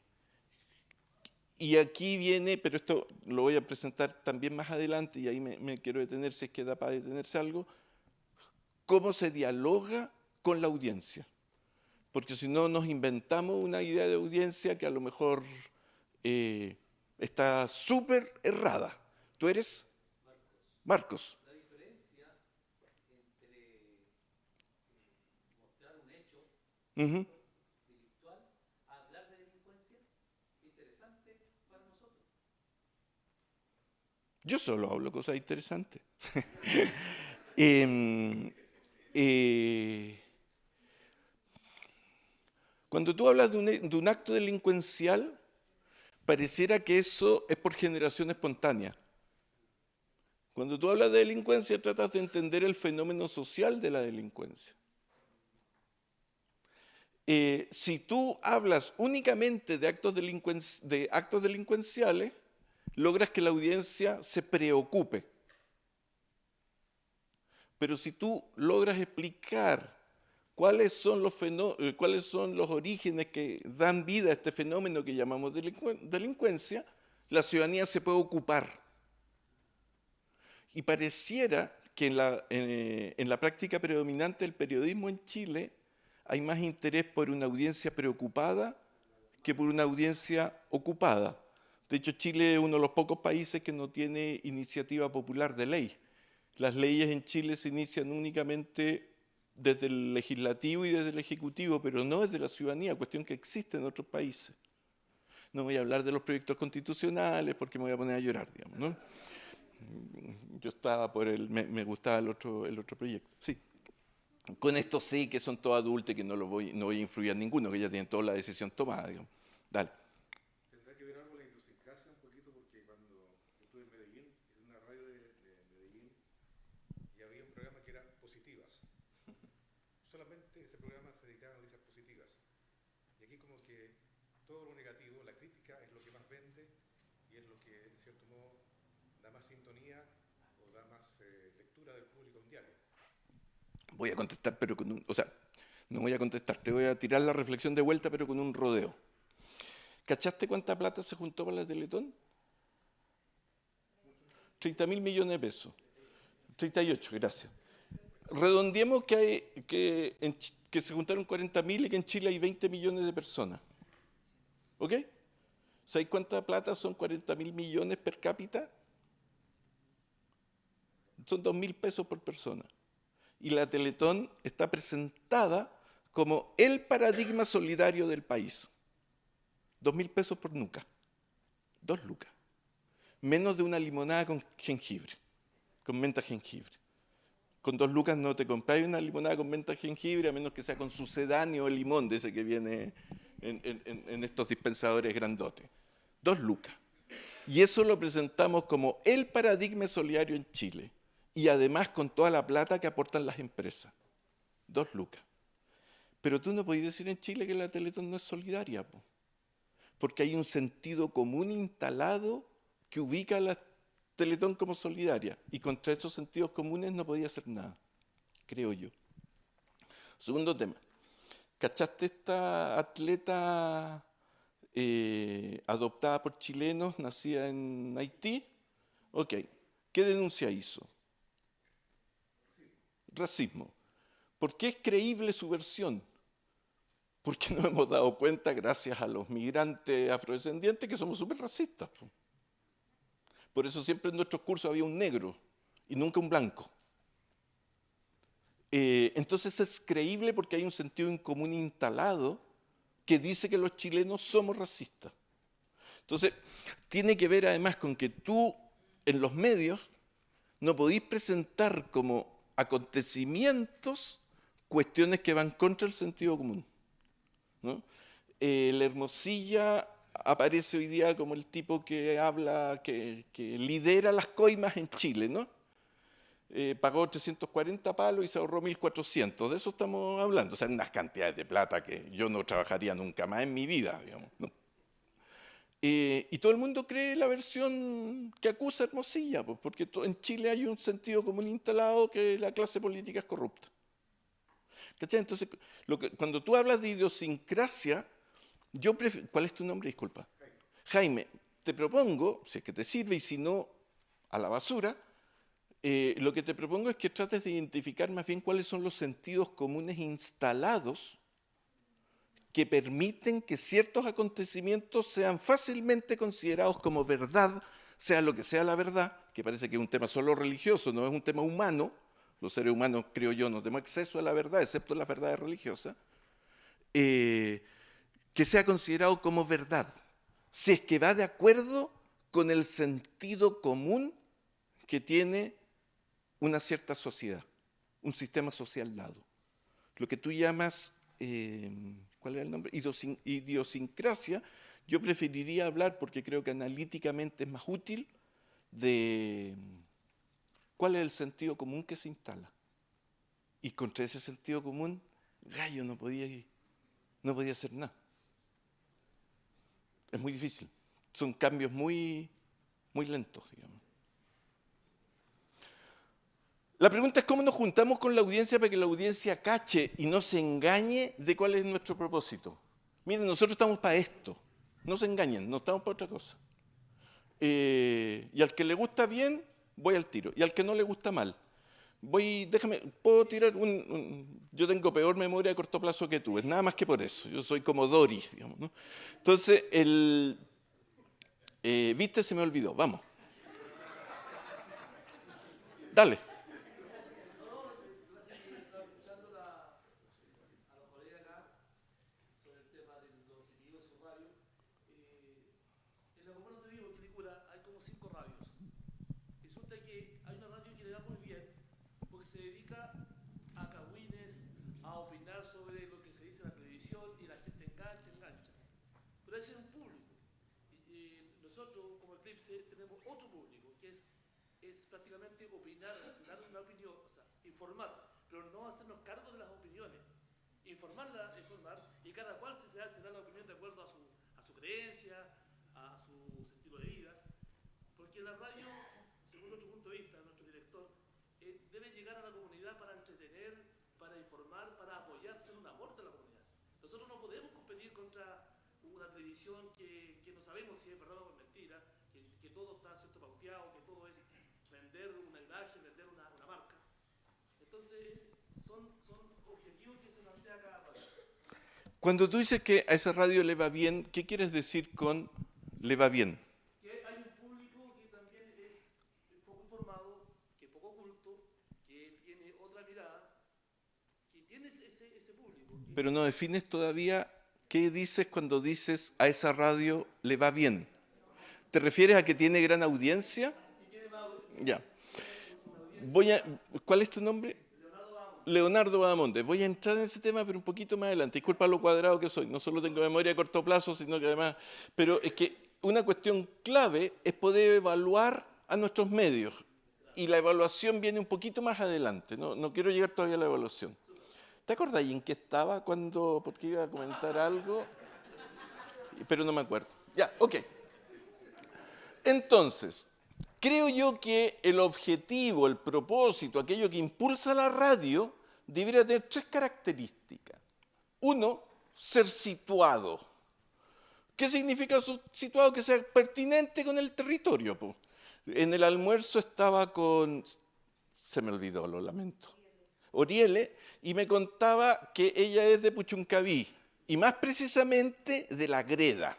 aquí viene, pero esto lo voy a presentar también más adelante, y ahí me quiero detener si es que da para detenerse algo, cómo se dialoga con la audiencia. Porque si no nos inventamos una idea de audiencia que a lo mejor está súper errada. ¿Tú eres? Marcos. La diferencia entre mostrar un hecho delictual a hablar de delincuencia es interesante para nosotros. Yo solo hablo cosas interesantes. Cuando tú hablas de un acto delincuencial, pareciera que eso es por generación espontánea. Cuando tú hablas de delincuencia, tratas de entender el fenómeno social de la delincuencia. Si tú hablas únicamente de actos delincuenciales, logras que la audiencia se preocupe. Pero si tú logras explicar cuáles son los orígenes que dan vida a este fenómeno que llamamos delincuencia, la ciudadanía se puede ocupar. Y pareciera que en la práctica predominante del periodismo en Chile hay más interés por una audiencia preocupada que por una audiencia ocupada. De hecho, Chile es uno de los pocos países que no tiene iniciativa popular de ley. Las leyes en Chile se inician únicamente desde el legislativo y desde el ejecutivo, pero no desde la ciudadanía, cuestión que existe en otros países. No voy a hablar de los proyectos constitucionales porque me voy a poner a llorar, digamos, ¿no? Yo estaba por me gustaba el otro proyecto, sí. Con esto sé que son todos adultos y que no voy a influir a ninguno, que ya tienen toda la decisión tomada, digamos. Dale. Tendrá que ver algo la idiosincrasia un poquito, porque cuando estuve en Medellín, hice una radio de Medellín y había un programa que era Positivas. Solamente ese programa se dedicaba a noticias positivas. Y aquí como que todo lo negativo, la crítica, es lo que más vende y es lo que, en cierto modo, da más sintonía o da más lectura del público en diario. Voy a contestar, pero no voy a contestar, te voy a tirar la reflexión de vuelta, pero con un rodeo. ¿Cachaste cuánta plata se juntó para la Teletón? 30.000 millones de pesos. 38, gracias. Redondeemos que se juntaron 40.000 y que en Chile hay 20 millones de personas. ¿Ok? ¿Sabéis cuánta plata son 40.000 millones per cápita? Son 2.000 pesos por persona. Y la Teletón está presentada como el paradigma solidario del país. 2.000 pesos por nuca. 2 lucas. Menos de una limonada con jengibre, con menta jengibre. Con 2 lucas no te compráis una limonada con menta jengibre, a menos que sea con sucedáneo o limón, de ese que viene en estos dispensadores grandotes. 2 lucas. Y eso lo presentamos como el paradigma solidario en Chile. Y además con toda la plata que aportan las empresas. 2 lucas. Pero tú no podés decir en Chile que la Teletón no es solidaria, po. Porque hay un sentido común instalado que ubica a la Teletón como solidaria. Y contra esos sentidos comunes no podía hacer nada, creo yo. Segundo tema. ¿Cachaste esta atleta adoptada por chilenos, nacida en Haití? Ok. ¿Qué denuncia hizo? Racismo. ¿Por qué es creíble su versión? Porque nos hemos dado cuenta, gracias a los migrantes afrodescendientes, que somos súper racistas. Por eso siempre en nuestros cursos había un negro y nunca un blanco. Entonces es creíble porque hay un sentido en común instalado que dice que los chilenos somos racistas. Entonces, tiene que ver además con que tú en los medios no podís presentar como acontecimientos cuestiones que van contra el sentido común, ¿no? La Hermosilla aparece hoy día como el tipo que habla, que lidera las coimas en Chile, ¿no? Pagó 340 palos y se ahorró 1.400, de eso estamos hablando, o sea, unas cantidades de plata que yo no trabajaría nunca más en mi vida, digamos, ¿no? Y todo el mundo cree la versión que acusa a Hermosilla, pues, porque en Chile hay un sentido común instalado que la clase política es corrupta. ¿Cachai? Entonces, cuando tú hablas de idiosincrasia, ¿cuál es tu nombre? Disculpa. Jaime, te propongo, si es que te sirve y si no, a la basura, lo que te propongo es que trates de identificar más bien cuáles son los sentidos comunes instalados que permiten que ciertos acontecimientos sean fácilmente considerados como verdad, sea lo que sea la verdad, que parece que es un tema solo religioso, no es un tema humano. Los seres humanos, creo yo, no tenemos acceso a la verdad, excepto las verdades religiosas, que sea considerado como verdad, si es que va de acuerdo con el sentido común que tiene una cierta sociedad, un sistema social dado. Lo que tú llamas, ¿cuál era el nombre? Idiosincrasia. Yo preferiría hablar, porque creo que analíticamente es más útil, de cuál es el sentido común que se instala. Y contra ese sentido común, gallo, no podía hacer nada. Es muy difícil. Son cambios muy, muy lentos, digamos. La pregunta es cómo nos juntamos con la audiencia para que la audiencia cache y no se engañe de cuál es nuestro propósito. Miren, nosotros estamos para esto. No se engañen, no estamos para otra cosa. Y al que le gusta bien, voy al tiro. Y al que no le gusta mal. puedo tirar yo tengo peor memoria a corto plazo que tú, es nada más que por eso, yo soy como Doris, digamos, ¿no? Entonces, viste, se me olvidó, vamos. Dale. En la comuna donde vivo, en Quilicura, hay como 5 radios. Resulta que hay una radio que le da muy bien porque se dedica a cagüines, a opinar sobre lo que se dice en la televisión y la gente engancha. Pero ese es un público. Y nosotros, como Eclipse, tenemos otro público que es prácticamente opinar, dar una opinión, o sea, informar, pero no hacernos cargo de las opiniones. Informar y cada cual se da la opinión de acuerdo a su creencia, a su estilo de vida, porque la radio, según nuestro punto de vista, nuestro director, debe llegar a la comunidad para entretener, para informar, para apoyar, ser un aporte a la comunidad. Nosotros no podemos competir contra una televisión que no sabemos si es verdad o es mentira, que todo está cierto pauteado, que todo es vender una imagen, vender una marca. Entonces, son objetivos que se plantea cada radio. Cuando tú dices que a esa radio le va bien, ¿qué quieres decir con le va bien? Que hay un público que también es poco informado, que es poco culto, que tiene otra mirada, que tiene ese público. Pero no defines todavía qué dices cuando dices a esa radio le va bien. ¿Te refieres a que tiene gran audiencia? Ya. ¿Cuál es tu nombre? Leonardo Badamonte. Voy a entrar en ese tema, pero un poquito más adelante. Disculpa lo cuadrado que soy. No solo tengo memoria a corto plazo, sino que además... Pero es que una cuestión clave es poder evaluar a nuestros medios. Y la evaluación viene un poquito más adelante. No quiero llegar todavía a la evaluación. ¿Te acordás en qué estaba porque iba a comentar algo? Pero no me acuerdo. Ya, ok. Entonces, creo yo que el objetivo, el propósito, aquello que impulsa la radio, debería tener 3 características. 1, ser situado. ¿Qué significa situado? Que sea pertinente con el territorio. Po. En el almuerzo estaba con... Se me olvidó, lo lamento. Oriele, y me contaba que ella es de Puchuncaví, y más precisamente de La Greda,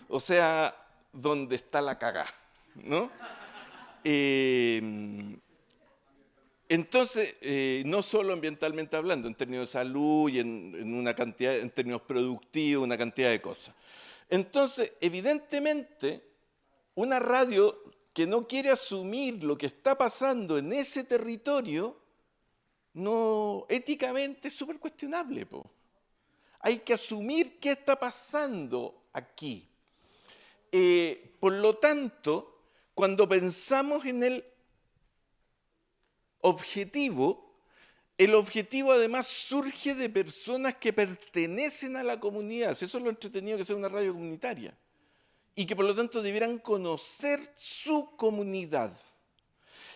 o sea, donde está la cagá, ¿no? Entonces, no solo ambientalmente hablando, en términos de salud y en términos productivos, una cantidad de cosas. Entonces, evidentemente, una radio que no quiere asumir lo que está pasando en ese territorio, no, éticamente es súper cuestionable. Po. Hay que asumir qué está pasando aquí. Por lo tanto, cuando pensamos en el objetivo además surge de personas que pertenecen a la comunidad. Eso es lo entretenido que sea una radio comunitaria. Y que por lo tanto debieran conocer su comunidad.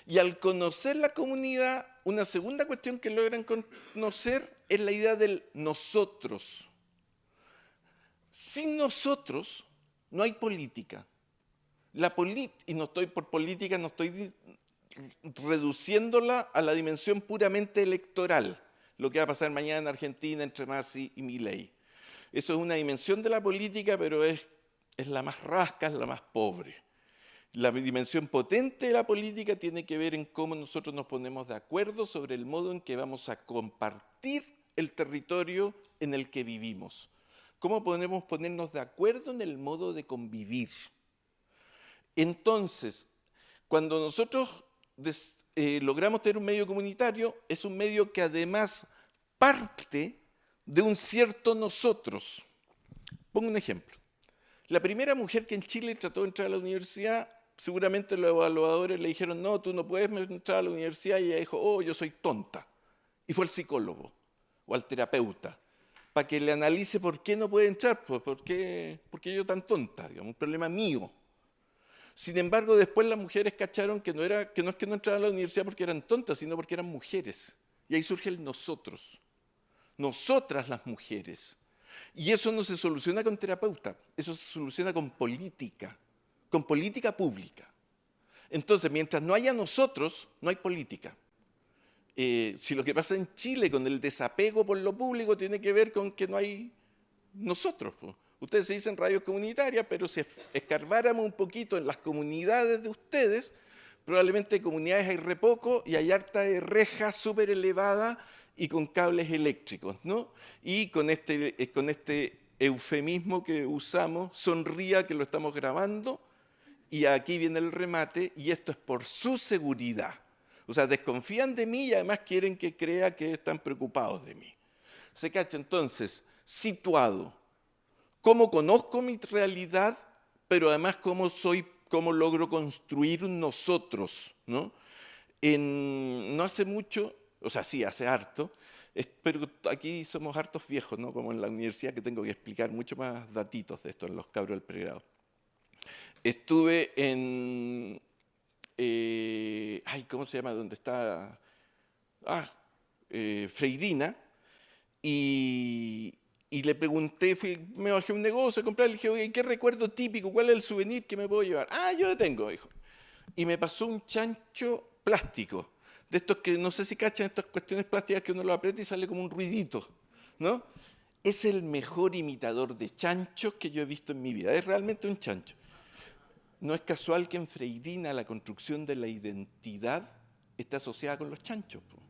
Y al conocer la comunidad, una segunda cuestión que logran conocer es la idea del nosotros. Sin nosotros no hay política. Y no estoy por política, no estoy reduciéndola a la dimensión puramente electoral, lo que va a pasar mañana en Argentina entre Massi y Milei. Eso es una dimensión de la política, pero es la más rasca, es la más pobre. La dimensión potente de la política tiene que ver en cómo nosotros nos ponemos de acuerdo sobre el modo en que vamos a compartir el territorio en el que vivimos. Cómo podemos ponernos de acuerdo en el modo de convivir. Entonces, cuando nosotros logramos tener un medio comunitario, es un medio que además parte de un cierto nosotros. Pongo un ejemplo. La primera mujer que en Chile trató de entrar a la universidad, seguramente los evaluadores le dijeron, no, tú no puedes entrar a la universidad, y ella dijo, oh, yo soy tonta. Y fue al psicólogo o al terapeuta para que le analice por qué no puede entrar, pues, ¿por qué yo tan tonta? Digamos, un problema mío. Sin embargo, después las mujeres cacharon que no es que no entraran a la universidad porque eran tontas, sino porque eran mujeres. Y ahí surge el nosotros. Nosotras las mujeres. Y eso no se soluciona con terapeuta, eso se soluciona con política pública. Entonces, mientras no haya nosotros, no hay política. si lo que pasa en Chile con el desapego por lo público tiene que ver con que no hay nosotros, po. Ustedes se dicen radios comunitarias, pero si escarbáramos un poquito en las comunidades de ustedes, probablemente comunidades hay re poco y hay harta de rejas súper elevadas y con cables eléctricos, ¿no? Y con este eufemismo que usamos, sonría que lo estamos grabando, y aquí viene el remate, y esto es por su seguridad. O sea, desconfían de mí y además quieren que crea que están preocupados de mí. ¿Se cacha? Entonces, situado, cómo conozco mi realidad, pero además cómo logro construir un nosotros, ¿no? No hace mucho, o sea, sí, hace harto, pero aquí somos hartos viejos, ¿no? Como en la universidad, que tengo que explicar mucho más datitos de esto en los cabros del pregrado. Estuve en... ¿cómo se llama? ¿Dónde está? Freirina, y le pregunté, me bajé a un negocio a comprar, le dije, oye, ¿qué recuerdo típico? ¿Cuál es el souvenir que me puedo llevar? Yo lo tengo, dijo. Y me pasó un chancho plástico, de estos que no sé si cachan, estas cuestiones plásticas que uno lo aprieta y sale como un ruidito, ¿no? Es el mejor imitador de chanchos que yo he visto en mi vida, es realmente un chancho. No es casual que en Freirina la construcción de la identidad está asociada con los chanchos, po.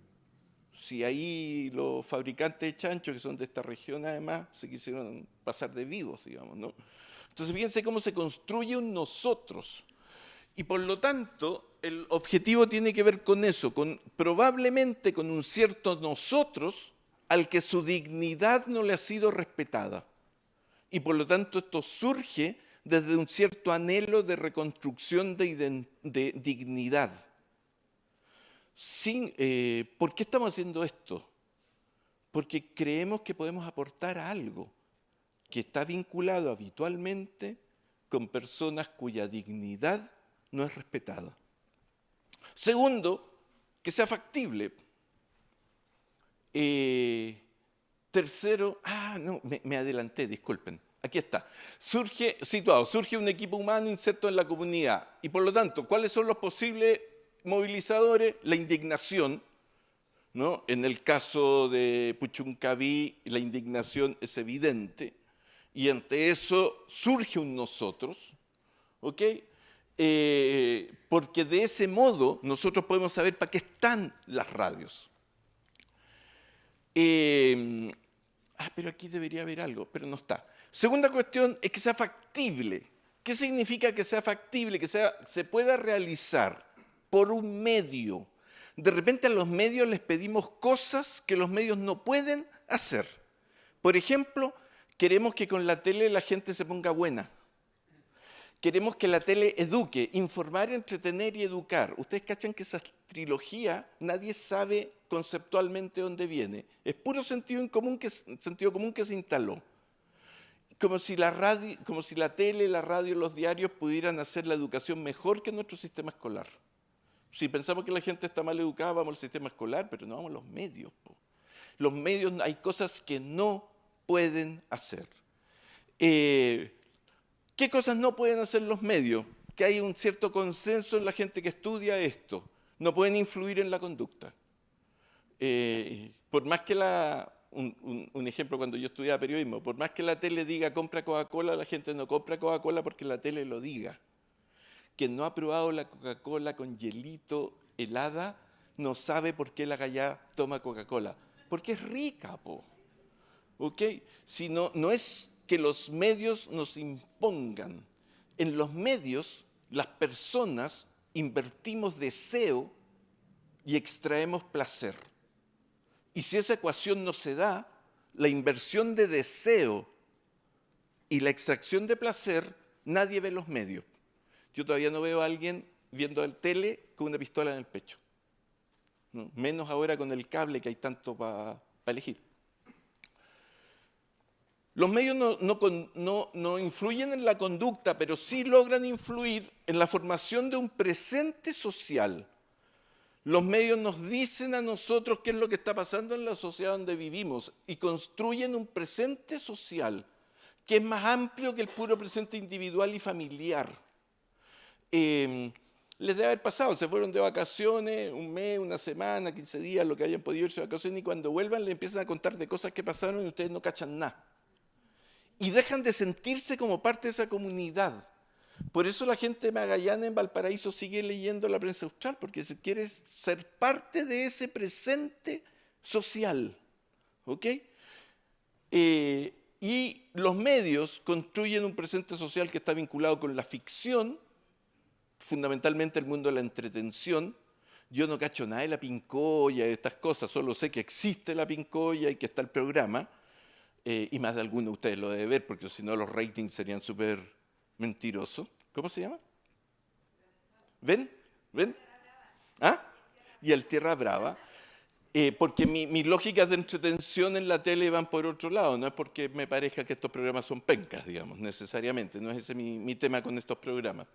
Si ahí los fabricantes de chanchos, que son de esta región además, se quisieron pasar de vivos, digamos, ¿no? Entonces fíjense cómo se construye un nosotros. Y por lo tanto, el objetivo tiene que ver con eso, probablemente con un cierto nosotros al que su dignidad no le ha sido respetada. Y por lo tanto esto surge desde un cierto anhelo de reconstrucción de dignidad. ¿Por qué estamos haciendo esto? Porque creemos que podemos aportar algo que está vinculado habitualmente con personas cuya dignidad no es respetada. Segundo, que sea factible. Tercero, me adelanté, disculpen. Aquí está. Surge un equipo humano inserto en la comunidad. Y por lo tanto, ¿cuáles son los posibles movilizadores? La indignación, ¿no? En el caso de Puchuncaví, la indignación es evidente. Y ante eso surge un nosotros, ¿ok? Porque de ese modo nosotros podemos saber para qué están las radios. Pero aquí debería haber algo, pero no está. Segunda cuestión es que sea factible. ¿Qué significa que sea factible? Que se pueda realizar por un medio. De repente a los medios les pedimos cosas que los medios no pueden hacer. Por ejemplo, queremos que con la tele la gente se ponga buena. Queremos que la tele eduque, informar, entretener y educar. Ustedes cachan que esa trilogía nadie sabe conceptualmente dónde viene. Es puro sentido común que se instaló. Como si la tele, la radio, los diarios pudieran hacer la educación mejor que nuestro sistema escolar. Si pensamos que la gente está mal educada, vamos al sistema escolar, pero no vamos a los medios, po. Los medios, hay cosas que no pueden hacer. ¿Qué cosas no pueden hacer los medios? Que hay un cierto consenso en la gente que estudia esto. No pueden influir en la conducta. Por más que un ejemplo, cuando yo estudiaba periodismo, por más que la tele diga compra Coca-Cola, la gente no compra Coca-Cola porque la tele lo diga. Quien no ha probado la Coca-Cola con hielito helada no sabe por qué la gallá toma Coca-Cola. Porque es rica, po. ¿Ok? Si no es que los medios nos impongan. En los medios, las personas invertimos deseo y extraemos placer. Y si esa ecuación no se da, la inversión de deseo y la extracción de placer, nadie ve los medios. Yo todavía no veo a alguien viendo el tele con una pistola en el pecho, ¿no? Menos ahora con el cable que hay tanto para elegir. Los medios no influyen en la conducta, pero sí logran influir en la formación de un presente social. Los medios nos dicen a nosotros qué es lo que está pasando en la sociedad donde vivimos y construyen un presente social que es más amplio que el puro presente individual y familiar. les debe haber pasado, se fueron de vacaciones, un mes, una semana, 15 días, lo que hayan podido irse de vacaciones, y cuando vuelvan le empiezan a contar de cosas que pasaron y ustedes no cachan nada. Y dejan de sentirse como parte de esa comunidad. Por eso la gente de Magallanes en Valparaíso sigue leyendo la prensa austral, porque se quiere ser parte de ese presente social. ¿Ok? Y los medios construyen un presente social que está vinculado con la ficción, fundamentalmente el mundo de la entretención. Yo no cacho nada de la pincoya, de estas cosas, solo sé que existe la pincoya y que está el programa, y más de alguno de ustedes lo debe ver, porque si no los ratings serían súper mentirosos. ¿Cómo se llama? ¿Ven? ¿Ven? ¿Ah? Y el Tierra Brava. Porque mis lógicas de entretención en la tele van por otro lado, no es porque me parezca que estos programas son pencas, digamos, necesariamente, no es ese mi tema con estos programas.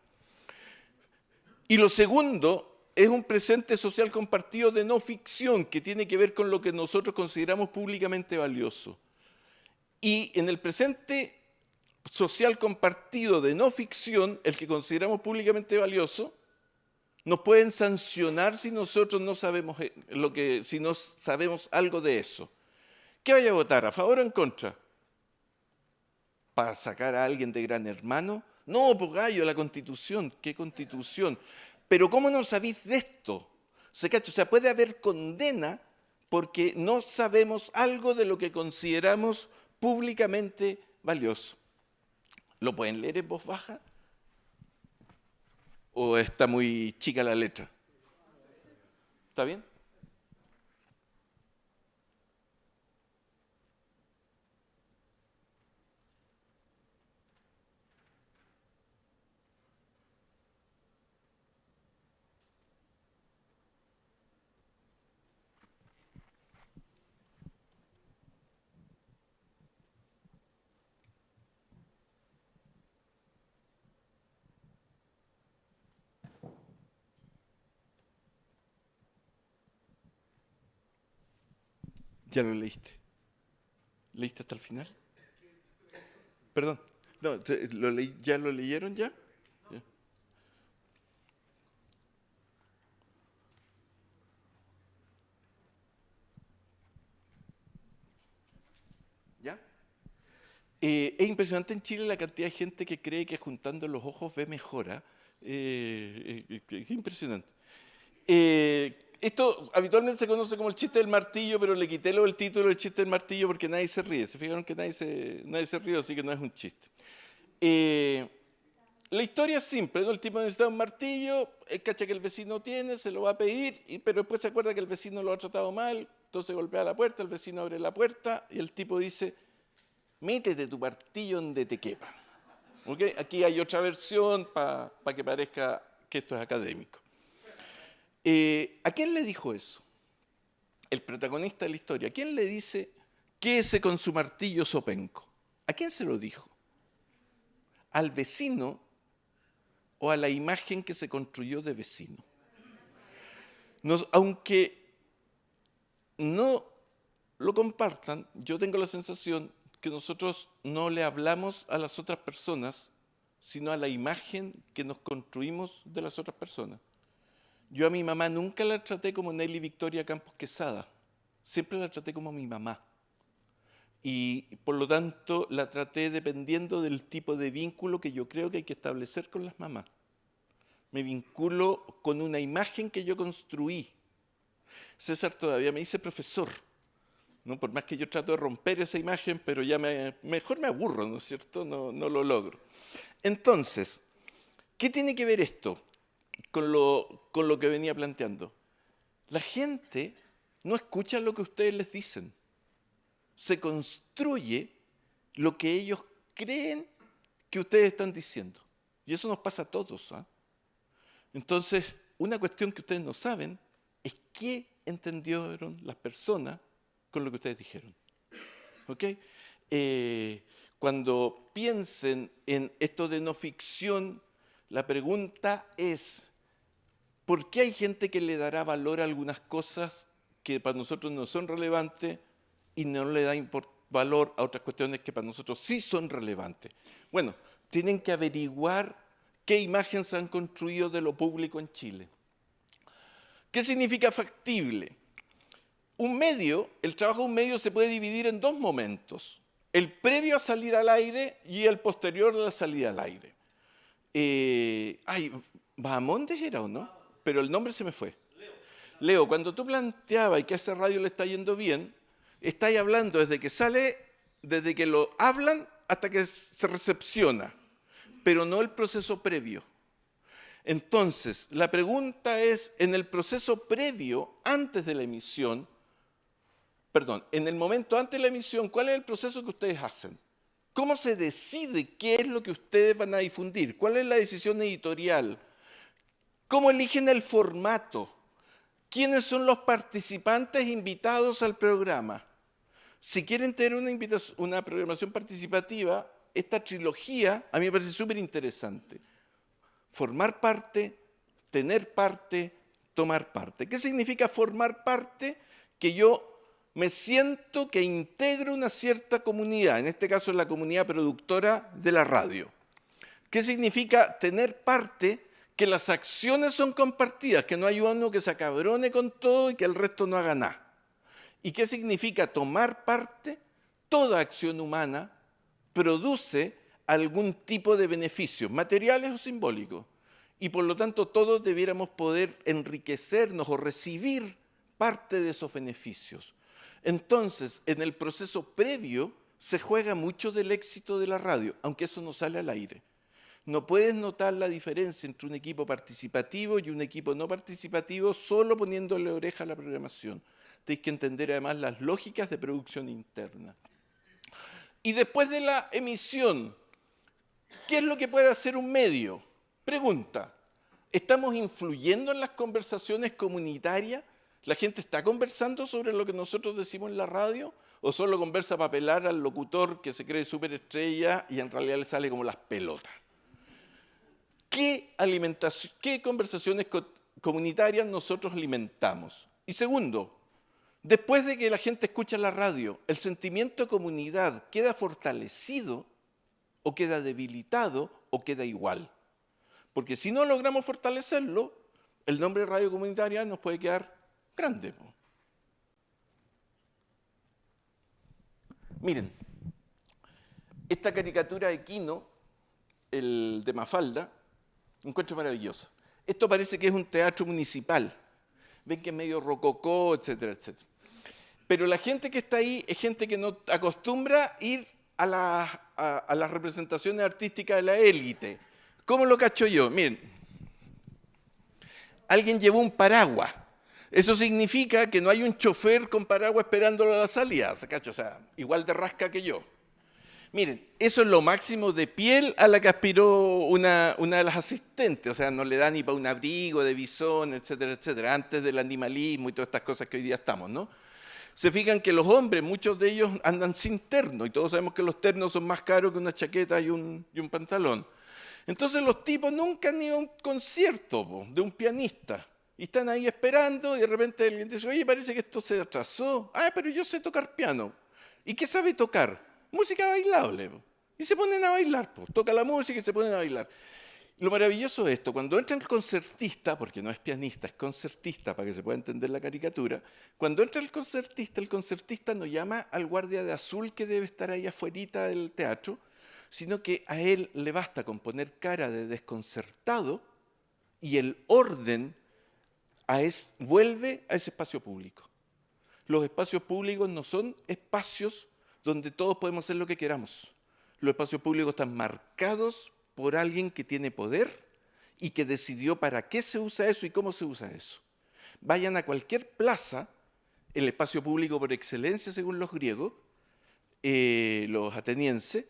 Y lo segundo es un presente social compartido de no ficción, que tiene que ver con lo que nosotros consideramos públicamente valioso. Y en el presente social compartido de no ficción, el que consideramos públicamente valioso, nos pueden sancionar si nosotros no sabemos si no sabemos algo de eso. ¿Qué vaya a votar? ¿A favor o en contra? ¿Para sacar a alguien de Gran Hermano? No, pues gallo, la Constitución. ¿Qué Constitución? Pero ¿cómo no sabéis de esto? ¿Se cacha? O sea, puede haber condena porque no sabemos algo de lo que consideramos públicamente valioso. ¿Lo pueden leer en voz baja? ¿O está muy chica la letra? ¿Está bien? ¿Ya lo leíste? ¿Leíste hasta el final? Perdón. No, ¿ya lo leyeron ya? ¿Ya? Es impresionante en Chile la cantidad de gente que cree que juntando los ojos ve mejora. Es impresionante. Esto habitualmente se conoce como el chiste del martillo, pero le quité el título del chiste del martillo porque nadie se ríe. Se fijaron que nadie se ríe, así que no es un chiste. La historia es simple, ¿no? El tipo necesita un martillo, cacha que el vecino tiene, se lo va a pedir, pero después se acuerda que el vecino lo ha tratado mal, entonces golpea la puerta, el vecino abre la puerta y el tipo dice, métete tu martillo donde te quepa. ¿Okay? Aquí hay otra versión para que parezca que esto es académico. ¿A quién le dijo eso? El protagonista de la historia. ¿A quién le dice, quédese con su martillo sopenco? ¿A quién se lo dijo? ¿Al vecino o a la imagen que se construyó de vecino? Aunque no lo compartan, yo tengo la sensación que nosotros no le hablamos a las otras personas, sino a la imagen que nos construimos de las otras personas. Yo a mi mamá nunca la traté como Nelly Victoria Campos Quesada, siempre la traté como mi mamá. Y por lo tanto la traté dependiendo del tipo de vínculo que yo creo que hay que establecer con las mamás. Me vinculo con una imagen que yo construí. César todavía me dice profesor, ¿no? Por más que yo trato de romper esa imagen, pero ya mejor me aburro, ¿no es cierto? No lo logro. Entonces, ¿qué tiene que ver esto con lo que venía planteando? La gente no escucha lo que ustedes les dicen. Se construye lo que ellos creen que ustedes están diciendo. Y eso nos pasa a todos. ¿Ah? Entonces, una cuestión que ustedes no saben es qué entendieron las personas con lo que ustedes dijeron. ¿Ok? Cuando piensen en esto de no ficción, la pregunta es, ¿por qué hay gente que le dará valor a algunas cosas que para nosotros no son relevantes y no le da valor a otras cuestiones que para nosotros sí son relevantes? Bueno, tienen que averiguar qué imagen se han construido de lo público en Chile. ¿Qué significa factible? Un medio, el trabajo de un medio se puede dividir en dos momentos. El previo a salir al aire y el posterior a la salida al aire. Bahamondes era o no, pero el nombre se me fue. Leo, cuando tú planteabas y que a esa radio le está yendo bien, estáis hablando desde que sale, desde que lo hablan hasta que se recepciona, pero no el proceso previo. Entonces, la pregunta es, en el proceso previo, antes de la emisión, en el momento antes de la emisión, ¿cuál es el proceso que ustedes hacen? ¿Cómo se decide qué es lo que ustedes van a difundir? ¿Cuál es la decisión editorial? ¿Cómo eligen el formato? ¿Quiénes son los participantes invitados al programa? Si quieren tener una programación participativa, esta trilogía a mí me parece súper interesante. Formar parte, tener parte, tomar parte. ¿Qué significa formar parte? Que yo me siento que integro una cierta comunidad, en este caso es la comunidad productora de la radio. ¿Qué significa tener parte? Que las acciones son compartidas, que no hay uno que se acabrone con todo y que el resto no haga nada. ¿Y qué significa tomar parte? Toda acción humana produce algún tipo de beneficios, materiales o simbólicos. Y por lo tanto todos debiéramos poder enriquecernos o recibir parte de esos beneficios. Entonces, en el proceso previo se juega mucho del éxito de la radio, aunque eso no sale al aire. No puedes notar la diferencia entre un equipo participativo y un equipo no participativo solo poniéndole oreja a la programación. Tenéis que entender además las lógicas de producción interna. Y después de la emisión, ¿qué es lo que puede hacer un medio? Pregunta, ¿estamos influyendo en las conversaciones comunitarias? ¿La gente está conversando sobre lo que nosotros decimos en la radio? ¿O solo conversa para apelar al locutor que se cree superestrella y en realidad le sale como las pelotas? ¿Qué conversaciones comunitarias nosotros alimentamos? Y segundo, después de que la gente escucha la radio, ¿el sentimiento de comunidad queda fortalecido o queda debilitado o queda igual? Porque si no logramos fortalecerlo, el nombre de radio comunitaria nos puede quedar grande. Miren, esta caricatura de Quino, el de Mafalda, encuentro maravillosa. Esto parece que es un teatro municipal. Ven que es medio rococó, etcétera, etcétera. Pero la gente que está ahí es gente que no acostumbra ir a las representaciones artísticas de la élite. ¿Cómo lo cacho yo? Miren, alguien llevó un paraguas. Eso significa que no hay un chofer con paraguas esperándolo a la salida. O sea, igual de rasca que yo. Miren, eso es lo máximo de piel a la que aspiró una de las asistentes. O sea, no le da ni para un abrigo de bisón, etcétera, etcétera, antes del animalismo y todas estas cosas que hoy día estamos, ¿no? Se fijan que los hombres, muchos de ellos andan sin terno, y todos sabemos que los ternos son más caros que una chaqueta y un pantalón. Entonces los tipos nunca han ido a un concierto de un pianista. Y están ahí esperando y de repente alguien dice, oye, parece que esto se atrasó. Ah, pero yo sé tocar piano. ¿Y qué sabe tocar? Música bailable. Y se ponen a bailar. Toca la música y se ponen a bailar. Lo maravilloso de esto, cuando entra el concertista, porque no es pianista, es concertista, para que se pueda entender la caricatura, cuando entra el concertista no llama al guardia de azul que debe estar ahí afuerita del teatro, sino que a él le basta con poner cara de desconcertado y el orden vuelve a ese espacio público. Los espacios públicos no son espacios donde todos podemos hacer lo que queramos. Los espacios públicos están marcados por alguien que tiene poder y que decidió para qué se usa eso y cómo se usa eso. Vayan a cualquier plaza, el espacio público por excelencia según los griegos, los atenienses,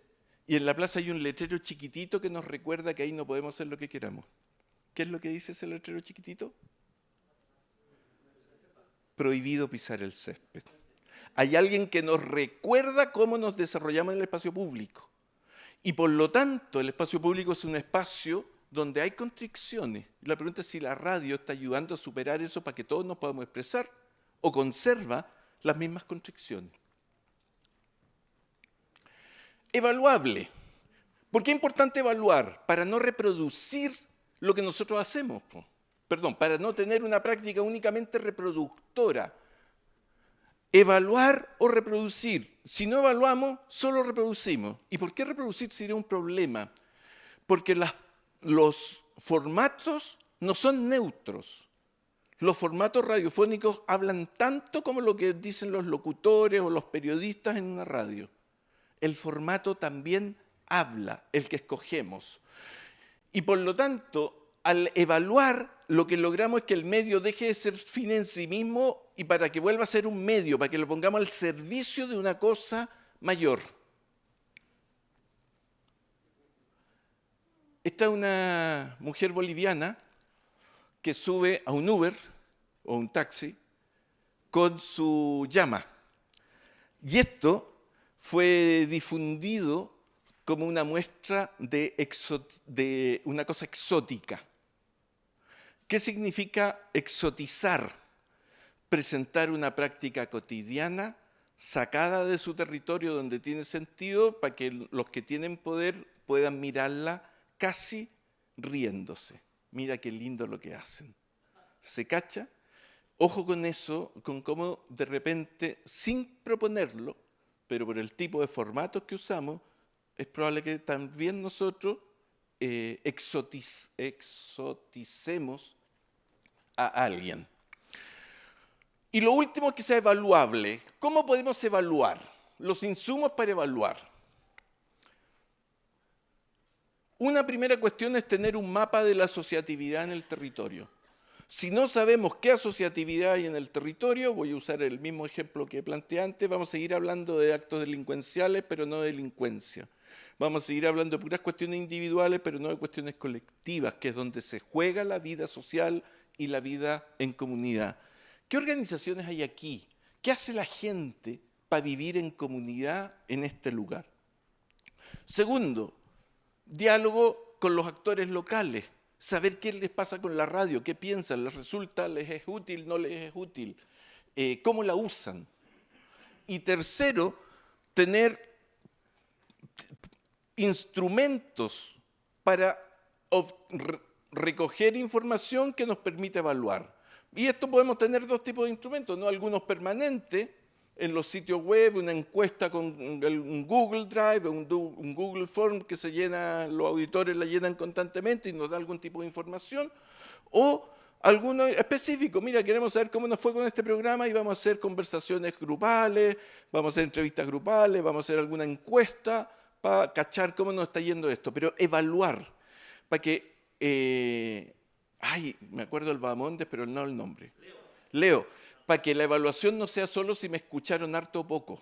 y en la plaza hay un letrero chiquitito que nos recuerda que ahí no podemos hacer lo que queramos. ¿Qué es lo que dice ese letrero chiquitito? Prohibido pisar el césped. Hay alguien que nos recuerda cómo nos desarrollamos en el espacio público. Y por lo tanto, el espacio público es un espacio donde hay constricciones. Y la pregunta es si la radio está ayudando a superar eso para que todos nos podamos expresar o conserva las mismas constricciones. Evaluable. ¿Por qué es importante evaluar? Para no reproducir lo que nosotros hacemos. Perdón, para no tener una práctica únicamente reproductora. Evaluar o reproducir. Si no evaluamos, solo reproducimos. ¿Y por qué reproducir sería un problema? Porque los formatos no son neutros. Los formatos radiofónicos hablan tanto como lo que dicen los locutores o los periodistas en una radio. El formato también habla, el que escogemos. Y por lo tanto, al evaluar, lo que logramos es que el medio deje de ser fin en sí mismo y para que vuelva a ser un medio, para que lo pongamos al servicio de una cosa mayor. Esta es una mujer boliviana que sube a un Uber o un taxi con su llama. Y esto fue difundido como una muestra de una cosa exótica. ¿Qué significa exotizar? Presentar una práctica cotidiana sacada de su territorio donde tiene sentido para que los que tienen poder puedan mirarla casi riéndose. Mira qué lindo lo que hacen. ¿Se cacha? Ojo con eso, con cómo de repente, sin proponerlo, pero por el tipo de formatos que usamos, es probable que también nosotros exoticemos a alguien. Y lo último es que sea evaluable. ¿Cómo podemos evaluar? Los insumos para evaluar. Una primera cuestión es tener un mapa de la asociatividad en el territorio. Si no sabemos qué asociatividad hay en el territorio, voy a usar el mismo ejemplo que planteé antes, vamos a seguir hablando de actos delincuenciales, pero no de delincuencia. Vamos a seguir hablando de puras cuestiones individuales, pero no de cuestiones colectivas, que es donde se juega la vida social y la vida en comunidad. ¿Qué organizaciones hay aquí? ¿Qué hace la gente para vivir en comunidad en este lugar? Segundo, diálogo con los actores locales. Saber qué les pasa con la radio, qué piensan, les resulta, les es útil, no les es útil, cómo la usan. Y tercero, tener instrumentos para recoger información que nos permita evaluar. Y esto podemos tener dos tipos de instrumentos, ¿no? Algunos permanentes, en los sitios web, una encuesta con un Google Drive, un Google Form que se llena, los auditores la llenan constantemente y nos da algún tipo de información, o alguno específico. Mira, queremos saber cómo nos fue con este programa y vamos a hacer conversaciones grupales, vamos a hacer entrevistas grupales, vamos a hacer alguna encuesta para cachar cómo nos está yendo esto, pero evaluar, para que, me acuerdo del Bahamondes, pero no el nombre. Leo. Para que la evaluación no sea solo si me escucharon harto o poco.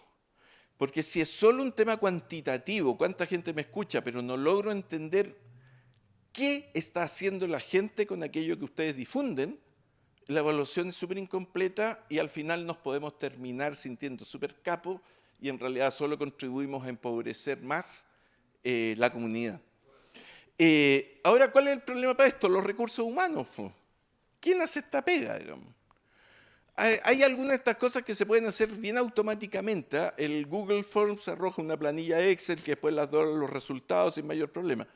Porque si es solo un tema cuantitativo, cuánta gente me escucha, pero no logro entender qué está haciendo la gente con aquello que ustedes difunden, la evaluación es súper incompleta y al final nos podemos terminar sintiendo súper capos y en realidad solo contribuimos a empobrecer más la comunidad. Ahora, ¿cuál es el problema para esto? Los recursos humanos. ¿Quién hace esta pega, digamos? Hay algunas de estas cosas que se pueden hacer bien automáticamente. El Google Forms arroja una planilla Excel que después las da los resultados sin mayor problema.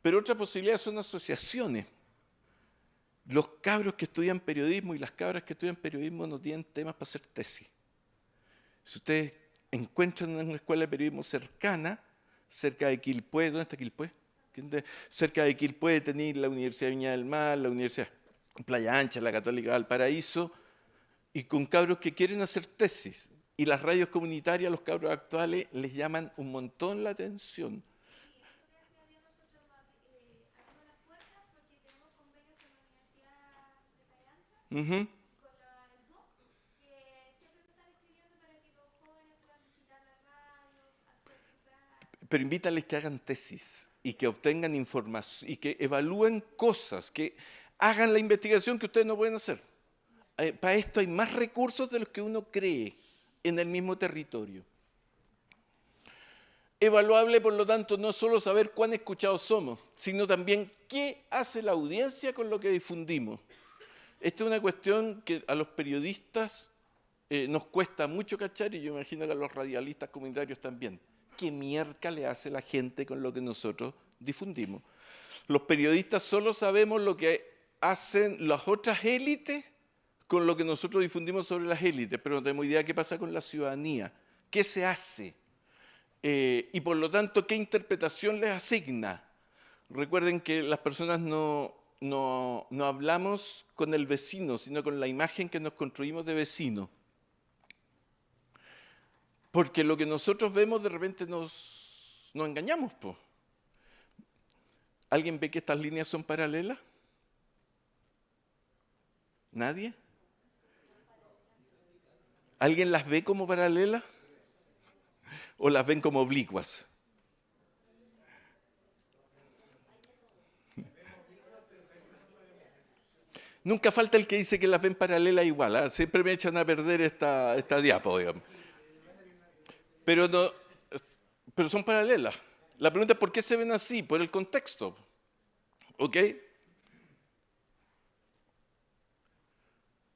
Pero otra posibilidad son asociaciones. Los cabros que estudian periodismo y las cabras que estudian periodismo no tienen temas para hacer tesis. Si ustedes encuentran una escuela de periodismo cercana, cerca de Quilpué, ¿dónde está Quilpué? Cerca de Quilpué tenéis la Universidad de Viña del Mar, la Universidad Playa Ancha, la Católica Valparaíso, y con cabros que quieren hacer tesis. Y las radios comunitarias, los cabros actuales, les llaman un montón la atención. Uh-huh. Pero invítales que hagan tesis y que obtengan información y que evalúen cosas, que hagan la investigación que ustedes no pueden hacer. Para esto hay más recursos de los que uno cree en el mismo territorio. Evaluable, por lo tanto, no solo saber cuán escuchados somos, sino también qué hace la audiencia con lo que difundimos. Esta es una cuestión que a los periodistas nos cuesta mucho cachar y yo imagino que a los radialistas comunitarios también. qué mierda le hace la gente con lo que nosotros difundimos. Los periodistas solo sabemos lo que hacen las otras élites con lo que nosotros difundimos sobre las élites, pero no tenemos idea qué pasa con la ciudadanía, qué se hace, y por lo tanto qué interpretación les asigna. Recuerden que las personas no hablamos con el vecino, sino con la imagen que nos construimos de vecino. Porque lo que nosotros vemos de repente nos engañamos, po. ¿Alguien ve que estas líneas son paralelas? ¿Nadie? ¿Alguien las ve como paralelas? ¿O las ven como oblicuas? Nunca falta el que dice que las ven paralelas igual, ¿eh? Siempre me echan a perder esta diapo, digamos. Pero son paralelas. La pregunta es ¿por qué se ven así? Por el contexto. ¿Ok?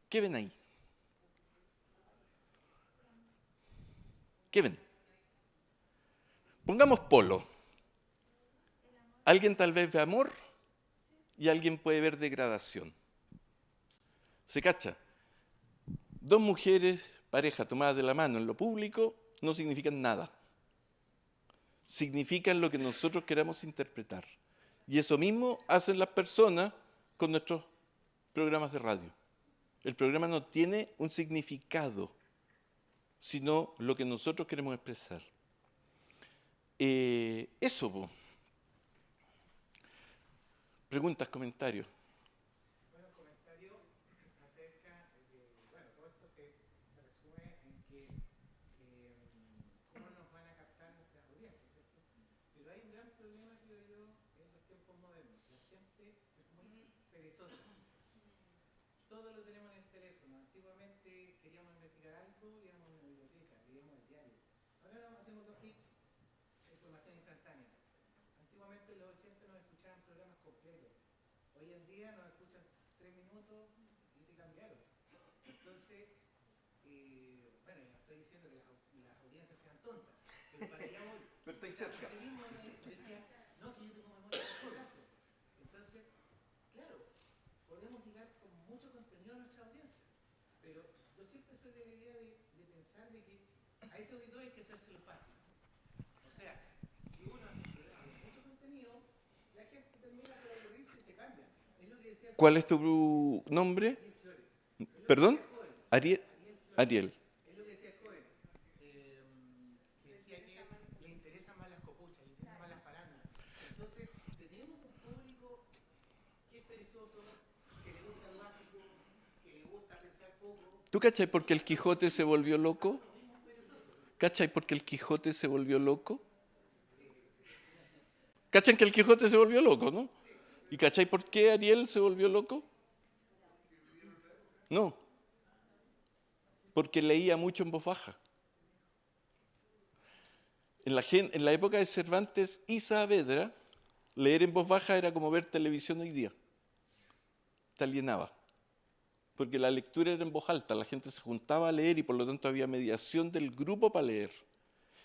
¿Qué ven ahí? ¿Qué ven? Pongamos polo. Alguien tal vez ve amor y alguien puede ver degradación. ¿Se cacha? Dos mujeres, pareja tomadas de la mano en lo público, no significan nada. Significan lo que nosotros queramos interpretar. Y eso mismo hacen las personas con nuestros programas de radio. El programa no tiene un significado, sino lo que nosotros queremos expresar. Eso, po. Preguntas, comentarios. Bueno, comentario acerca de, bueno, todo esto se resume en que cómo nos van a captar nuestras audiencias, ¿cierto? Pero hay un gran problema que yo en los tiempos modernos. La gente es muy perezosa. Todo lo tenemos en el teléfono. Antiguamente queríamos investigar algo, íbamos a una biblioteca, leíamos el diario. Ahora no, hacemos dos clics, información instantánea. Antiguamente en los 80 nos escuchaban programas completos. Hoy en día nos escuchan 3 minutos y te cambiaron. Entonces, bueno, no estoy diciendo que las audiencias sean tontas, pero para allá voy. Pero estoy cerca. Usted mismo decía, no, que yo tengo memoria a corto plazo. Entonces, claro, podemos llegar con mucho contenido a nuestra audiencia, pero yo siempre soy de la idea de pensar de que a ese auditor hay que hacérselo fácil. O sea, si uno hace mucho contenido, la gente termina por aburrirse y se cambia. Es lo que decía el ¿Cuál es tu nombre? ¿Perdón? Ariel. Es lo que decía el joven, que decía que le interesan más las copuchas, le interesan más las farandas. Entonces, tenemos un público que es perezoso, que le gusta lo básico, que le gusta pensar poco. ¿Tú cachai por qué el Quijote se volvió loco? ¿Cachai por qué el Quijote se volvió loco? ¿Cachan que el Quijote se volvió loco, no? ¿Y cachai por qué Ariel se volvió loco? No. Porque leía mucho en voz baja. En la época de Cervantes y Saavedra, leer en voz baja era como ver televisión hoy día. Te alienaba. Porque la lectura era en voz alta, la gente se juntaba a leer y por lo tanto había mediación del grupo para leer.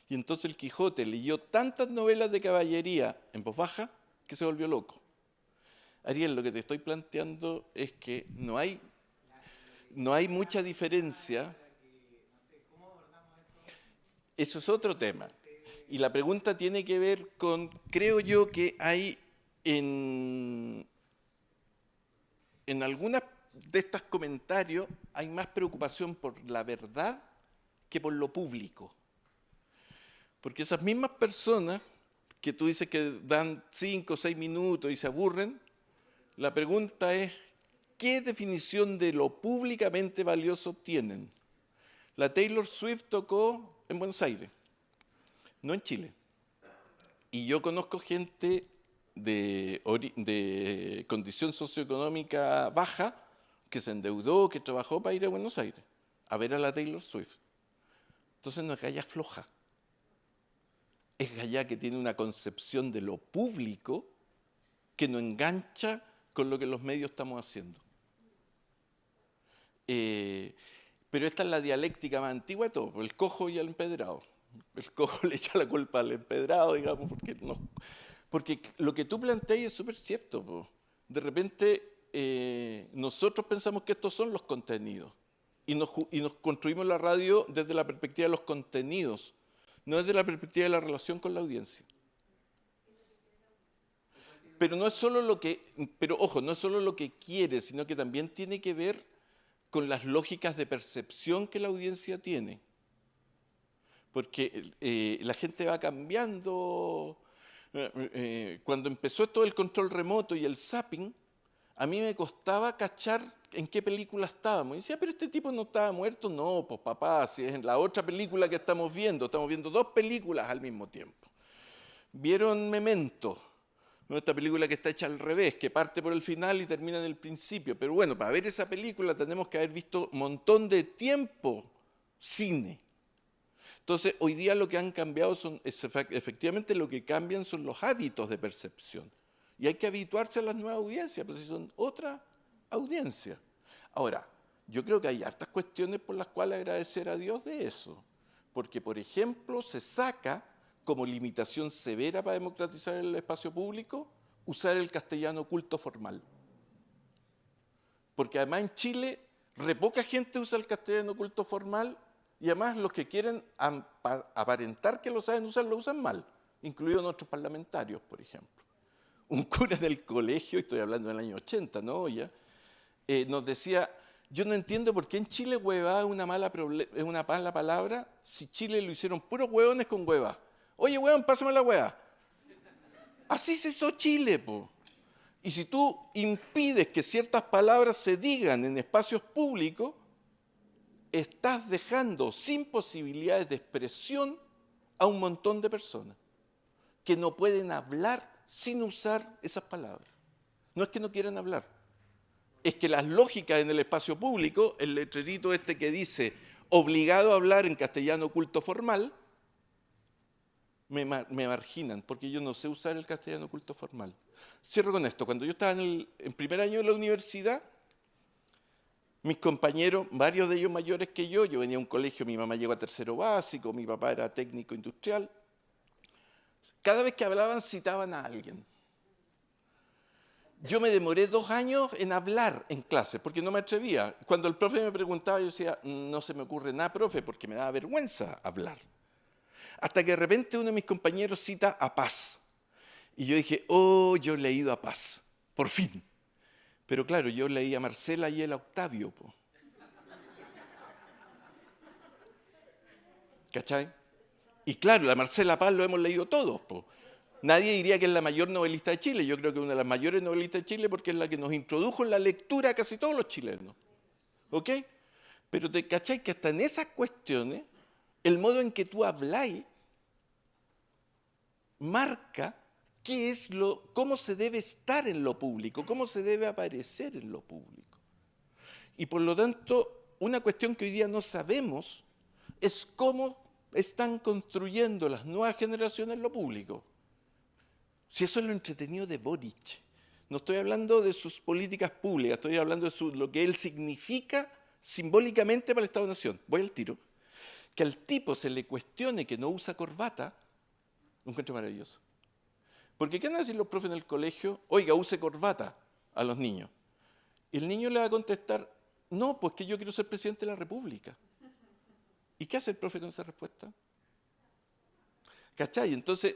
Y entonces el Quijote leyó tantas novelas de caballería en voz baja que se volvió loco. Ariel, lo que te estoy planteando es que no hay mucha diferencia. Eso es otro tema. Y la pregunta tiene que ver con, creo yo que hay en algunas de estos comentarios hay más preocupación por la verdad que por lo público. Porque esas mismas personas que tú dices que dan 5 o 6 minutos y se aburren, la pregunta es, ¿qué definición de lo públicamente valioso tienen? La Taylor Swift tocó en Buenos Aires, no en Chile. Y yo conozco gente de condición socioeconómica baja que se endeudó, que trabajó para ir a Buenos Aires a ver a la Taylor Swift. Entonces no es galla floja, es galla que tiene una concepción de lo público que no engancha con lo que los medios estamos haciendo. Pero esta es la dialéctica más antigua de todo, el cojo y el empedrado. El cojo le echa la culpa al empedrado, digamos, porque lo que tú planteas es súper cierto, po. De repente nosotros pensamos que estos son los contenidos y nos construimos la radio desde la perspectiva de los contenidos, no desde la perspectiva de la relación con la audiencia. Pero no es solo ojo, no es solo lo que quiere, sino que también tiene que ver con las lógicas de percepción que la audiencia tiene. Porque la gente va cambiando. Cuando empezó todo el control remoto y el zapping, a mí me costaba cachar en qué película estábamos. Y decía, pero este tipo no estaba muerto. No, pues papá, si es en la otra película que estamos viendo 2 películas al mismo tiempo. ¿Vieron Memento? ¿No? Esta película que está hecha al revés, que parte por el final y termina en el principio. Pero bueno, para ver esa película tenemos que haber visto un montón de tiempo cine. Entonces, hoy día lo que han cambiado efectivamente lo que cambian son los hábitos de percepción. Y hay que habituarse a las nuevas audiencias, pues si son otra audiencia. Ahora, yo creo que hay hartas cuestiones por las cuales agradecer a Dios de eso. Porque, por ejemplo, se saca como limitación severa para democratizar el espacio público usar el castellano culto formal. Porque además en Chile, re poca gente usa el castellano culto formal. Y además los que quieren aparentar que lo saben usar, lo usan mal, incluidos nuestros parlamentarios, por ejemplo. Un cura del colegio, estoy hablando del año 80, ¿no? Ya, nos decía, yo no entiendo por qué en Chile huevada es una mala palabra, si Chile lo hicieron puros hueones con hueva. Oye, hueón, pásame la hueva. Así se hizo Chile, po. Y si tú impides que ciertas palabras se digan en espacios públicos, estás dejando sin posibilidades de expresión a un montón de personas que no pueden hablar sin usar esas palabras. No es que no quieran hablar, es que las lógicas en el espacio público, el letrerito este que dice obligado a hablar en castellano culto formal, me marginan, porque yo no sé usar el castellano culto formal. Cierro con esto. Cuando yo estaba en primer año de la universidad, mis compañeros, varios de ellos mayores que yo venía a un colegio, mi mamá llegó a tercero básico, mi papá era técnico industrial, cada vez que hablaban citaban a alguien. Yo me demoré 2 años en hablar en clase, porque no me atrevía. Cuando el profe me preguntaba, yo decía, no se me ocurre nada, profe, porque me daba vergüenza hablar. Hasta que de repente uno de mis compañeros cita a Paz. Y yo dije, oh, yo he leído a Paz, por fin. Pero claro, yo leí a Marcela y él a Octavio, po. ¿Cachai? Y claro, la Marcela Paz lo hemos leído todos, po. Nadie diría que es la mayor novelista de Chile. Yo creo que es una de las mayores novelistas de Chile porque es la que nos introdujo en la lectura a casi todos los chilenos. ¿Ok? Pero te cachai que hasta en esas cuestiones, el modo en que tú habláis marca cómo se debe estar en lo público, cómo se debe aparecer en lo público. Y por lo tanto, una cuestión que hoy día no sabemos es cómo están construyendo las nuevas generaciones lo público. Si eso es lo entretenido de Boric. No estoy hablando de sus políticas públicas, estoy hablando de lo que él significa simbólicamente para el Estado-Nación. Voy al tiro. Que al tipo se le cuestione que no usa corbata, lo encuentro maravilloso. Porque ¿qué van a decir los profes en el colegio? Oiga, use corbata a los niños. Y el niño le va a contestar, no, pues que yo quiero ser presidente de la República. ¿Y qué hace el profe con esa respuesta? ¿Cachai? Entonces,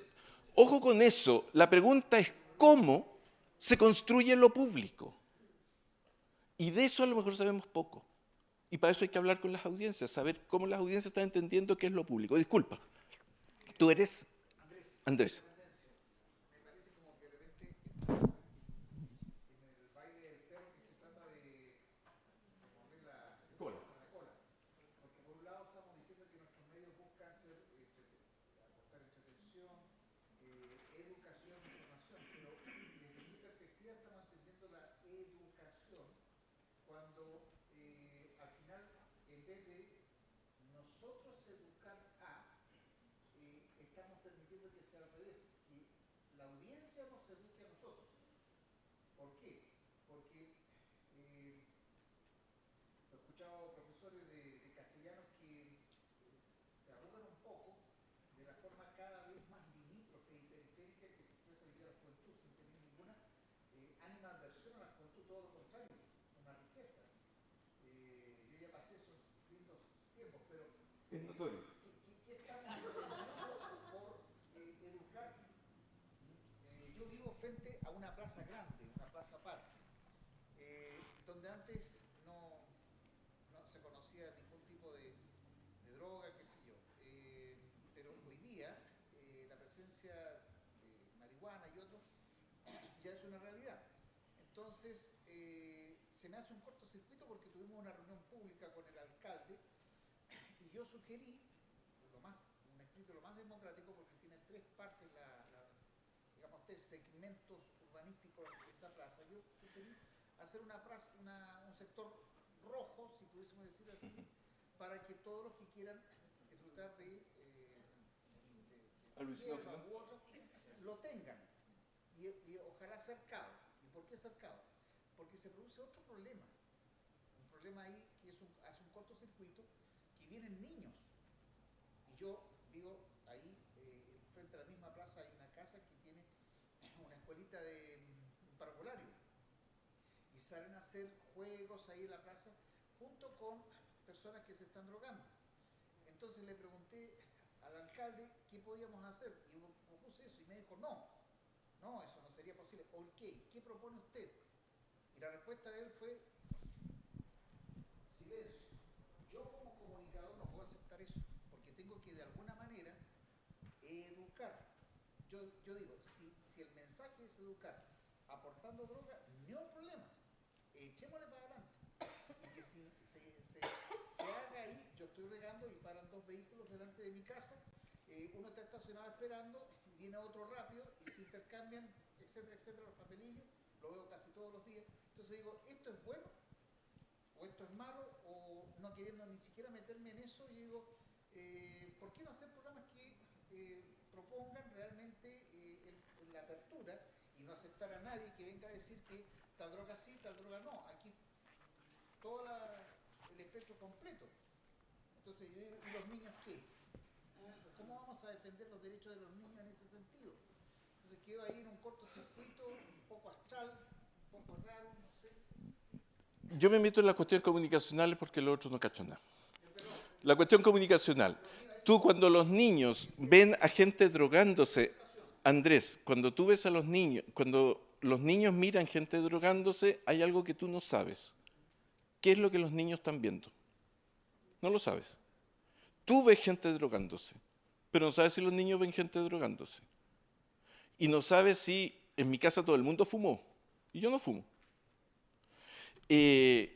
ojo con eso. La pregunta es cómo se construye lo público. Y de eso a lo mejor sabemos poco. Y para eso hay que hablar con las audiencias, saber cómo las audiencias están entendiendo qué es lo público. Disculpa, tú eres Andrés. Me parece como que de repente en el baile del perro que se trata de morder la cola. Porque por un lado estamos diciendo que nuestros medios buscan aportar entretención, educación, información, pero desde mi perspectiva estamos entendiendo la educación cuando al final, en vez de nosotros educar estamos permitiendo que sea al revés, que la audiencia nos eduque a nosotros. ¿Por qué? Porque he escuchado profesores de castellanos que se arrugan un poco una adversión a la juventud, todo lo contrario, una riqueza. Yo ya pasé esos lindos tiempos, pero Es notorio. ¿qué estamos haciendo por educar? Yo vivo frente a una plaza grande, una plaza parque, donde antes no se conocía ningún tipo de droga, qué sé yo. Pero hoy día la presencia de marihuana y otros ya es una realidad. Entonces, se me hace un cortocircuito porque tuvimos una reunión pública con el alcalde y yo sugerí un escrito lo más democrático porque tiene tres partes, digamos, tres segmentos urbanísticos de esa plaza. Yo sugerí hacer una plaza, un sector rojo, si pudiésemos decir así, para que todos los que quieran disfrutar de hierba u otro, lo tengan. Y ojalá cercado. ¿Y por qué cercado? Porque se produce otro problema. Un problema ahí que hace un cortocircuito, que vienen niños. Y yo vivo ahí, frente a la misma plaza hay una casa que tiene una escuelita de parvulario. Y salen a hacer juegos ahí en la plaza junto con personas que se están drogando. Entonces le pregunté al alcalde qué podíamos hacer y propuse eso y me dijo no, eso no sería posible. ¿Por qué? ¿Qué propone usted? Y la respuesta de él fue silencio. Yo como comunicador no puedo aceptar eso porque tengo que de alguna manera educar. Yo digo, si el mensaje es educar aportando droga, no hay problema. Echémosle para adelante. Y que si se haga ahí, yo estoy regando y paran dos vehículos delante de mi casa, uno está estacionado esperando, viene otro rápido y se intercambian, etcétera, etcétera, los papelillos, lo veo casi todos los días. Entonces digo, ¿esto es bueno? ¿O esto es malo? O no queriendo ni siquiera meterme en eso, y digo, ¿por qué no hacer programas que propongan realmente la apertura y no aceptar a nadie que venga a decir que tal droga sí, tal droga no? Aquí todo el espectro completo. Entonces yo digo, ¿y los niños qué? ¿Cómo vamos a defender los derechos de los niños en ese sentido? Entonces quedo ahí en un cortocircuito, un poco astral, un poco raro, no sé. Yo me meto en las cuestiones comunicacionales porque lo otro no cacho nada. La cuestión comunicacional. Tú cuando los niños ven a gente drogándose, Andrés, cuando tú ves a los niños, cuando los niños miran gente drogándose, hay algo que tú no sabes. ¿Qué es lo que los niños están viendo? No lo sabes. Tú ves gente drogándose, pero no sabes si los niños ven gente drogándose. Y no sabes si en mi casa todo el mundo fumó, y yo no fumo. Y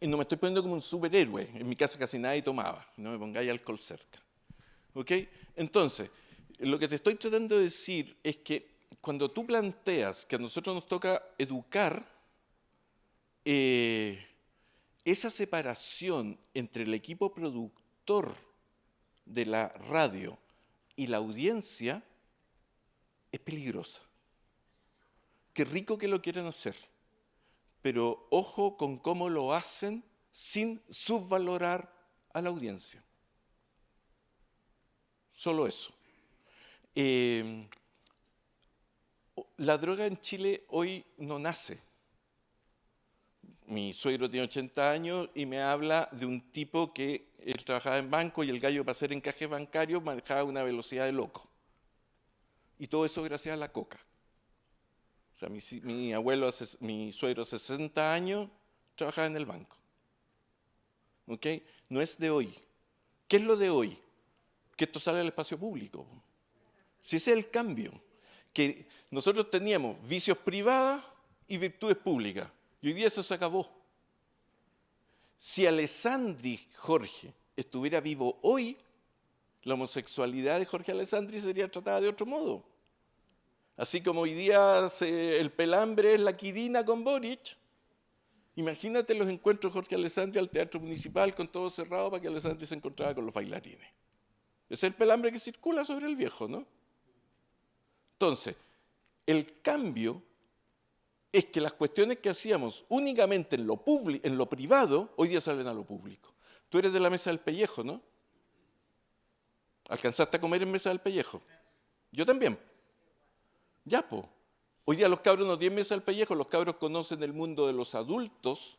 no me estoy poniendo como un superhéroe. En mi casa casi nadie tomaba. No me pongáis alcohol cerca. ¿Ok? Entonces, lo que te estoy tratando de decir es que cuando tú planteas que a nosotros nos toca educar, esa separación entre el equipo productor de la radio y la audiencia es peligrosa. Qué rico que lo quieren hacer, pero ojo con cómo lo hacen sin subvalorar a la audiencia. Solo eso. La droga en Chile hoy no nace. Mi suegro tiene 80 años y me habla de un tipo que él trabajaba en banco y el gallo para hacer encajes bancarios manejaba una velocidad de loco. Y todo eso gracias a la coca. O sea, mi suegro 60 años trabajaba en el banco. ¿Ok? No es de hoy. ¿Qué es lo de hoy? Que esto sale al espacio público. Si ese es el cambio. Que nosotros teníamos vicios privados y virtudes públicas. Y hoy día eso se acabó. Si Alessandri Jorge estuviera vivo hoy, la homosexualidad de Jorge Alessandri sería tratada de otro modo. Así como hoy día el pelambre es la quirina con Boric, imagínate los encuentros de Jorge Alessandri al Teatro Municipal con todo cerrado para que Alessandri se encontrara con los bailarines. Ese es el pelambre que circula sobre el viejo, ¿no? Entonces, el cambio es que las cuestiones que hacíamos únicamente en lo privado, hoy día salen a lo público. Tú eres de la Mesa del Pellejo, ¿no? ¿Alcanzaste a comer en Mesa del Pellejo? Yo también. Ya, po. Hoy día los cabros no tienen mesa al pellejo, los cabros conocen el mundo de los adultos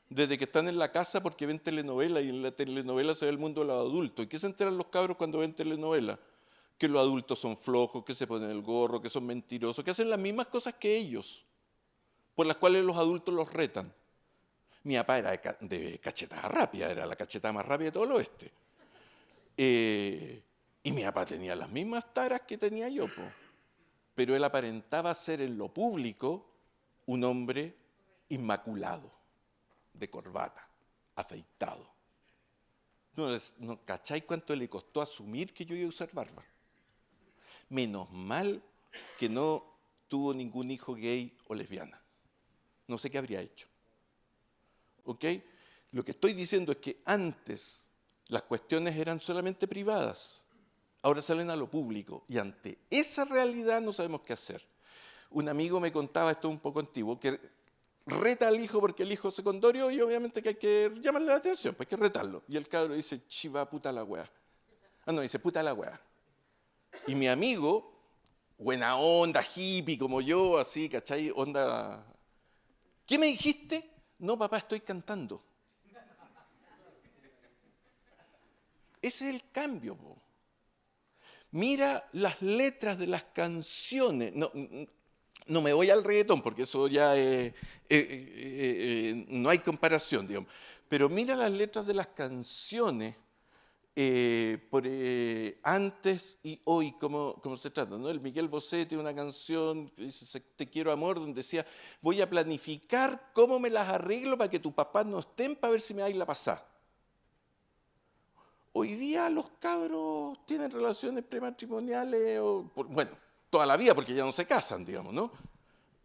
desde que están en la casa porque ven telenovela y en la telenovela se ve el mundo de los adultos. ¿Y qué se enteran los cabros cuando ven telenovela? Que los adultos son flojos, que se ponen el gorro, que son mentirosos, que hacen las mismas cosas que ellos, por las cuales los adultos los retan. Mi papá era de cachetada rápida, era la cachetada más rápida de todo el oeste. Y mi papá tenía las mismas taras que tenía yo, po. Pero él aparentaba ser en lo público un hombre inmaculado, de corbata, afeitado. ¿No cacháis cuánto le costó asumir que yo iba a usar barba? Menos mal que no tuvo ningún hijo gay o lesbiana. No sé qué habría hecho. ¿Ok? Lo que estoy diciendo es que antes las cuestiones eran solamente privadas. Ahora salen a lo público y ante esa realidad no sabemos qué hacer. Un amigo me contaba, esto es un poco antiguo, que reta al hijo porque el hijo se condorió y obviamente que hay que llamarle la atención, pues hay que retarlo. Y el cabro dice, chiva, puta la wea. Ah, no, dice, puta la wea. Y mi amigo, buena onda, hippie como yo, así, ¿cachai? Onda, ¿qué me dijiste? No, papá, estoy cantando. Ese es el cambio, po. Mira las letras de las canciones. No me voy al reggaetón porque eso ya no hay comparación, digamos. Pero mira las letras de las canciones antes y hoy, cómo se trata, ¿no? El Miguel Bosé tiene una canción que dice Te quiero amor, donde decía, voy a planificar cómo me las arreglo para que tus papás no estén para ver si me dais la pasada. Hoy día los cabros tienen relaciones prematrimoniales, bueno, toda la vida porque ya no se casan, digamos, ¿no?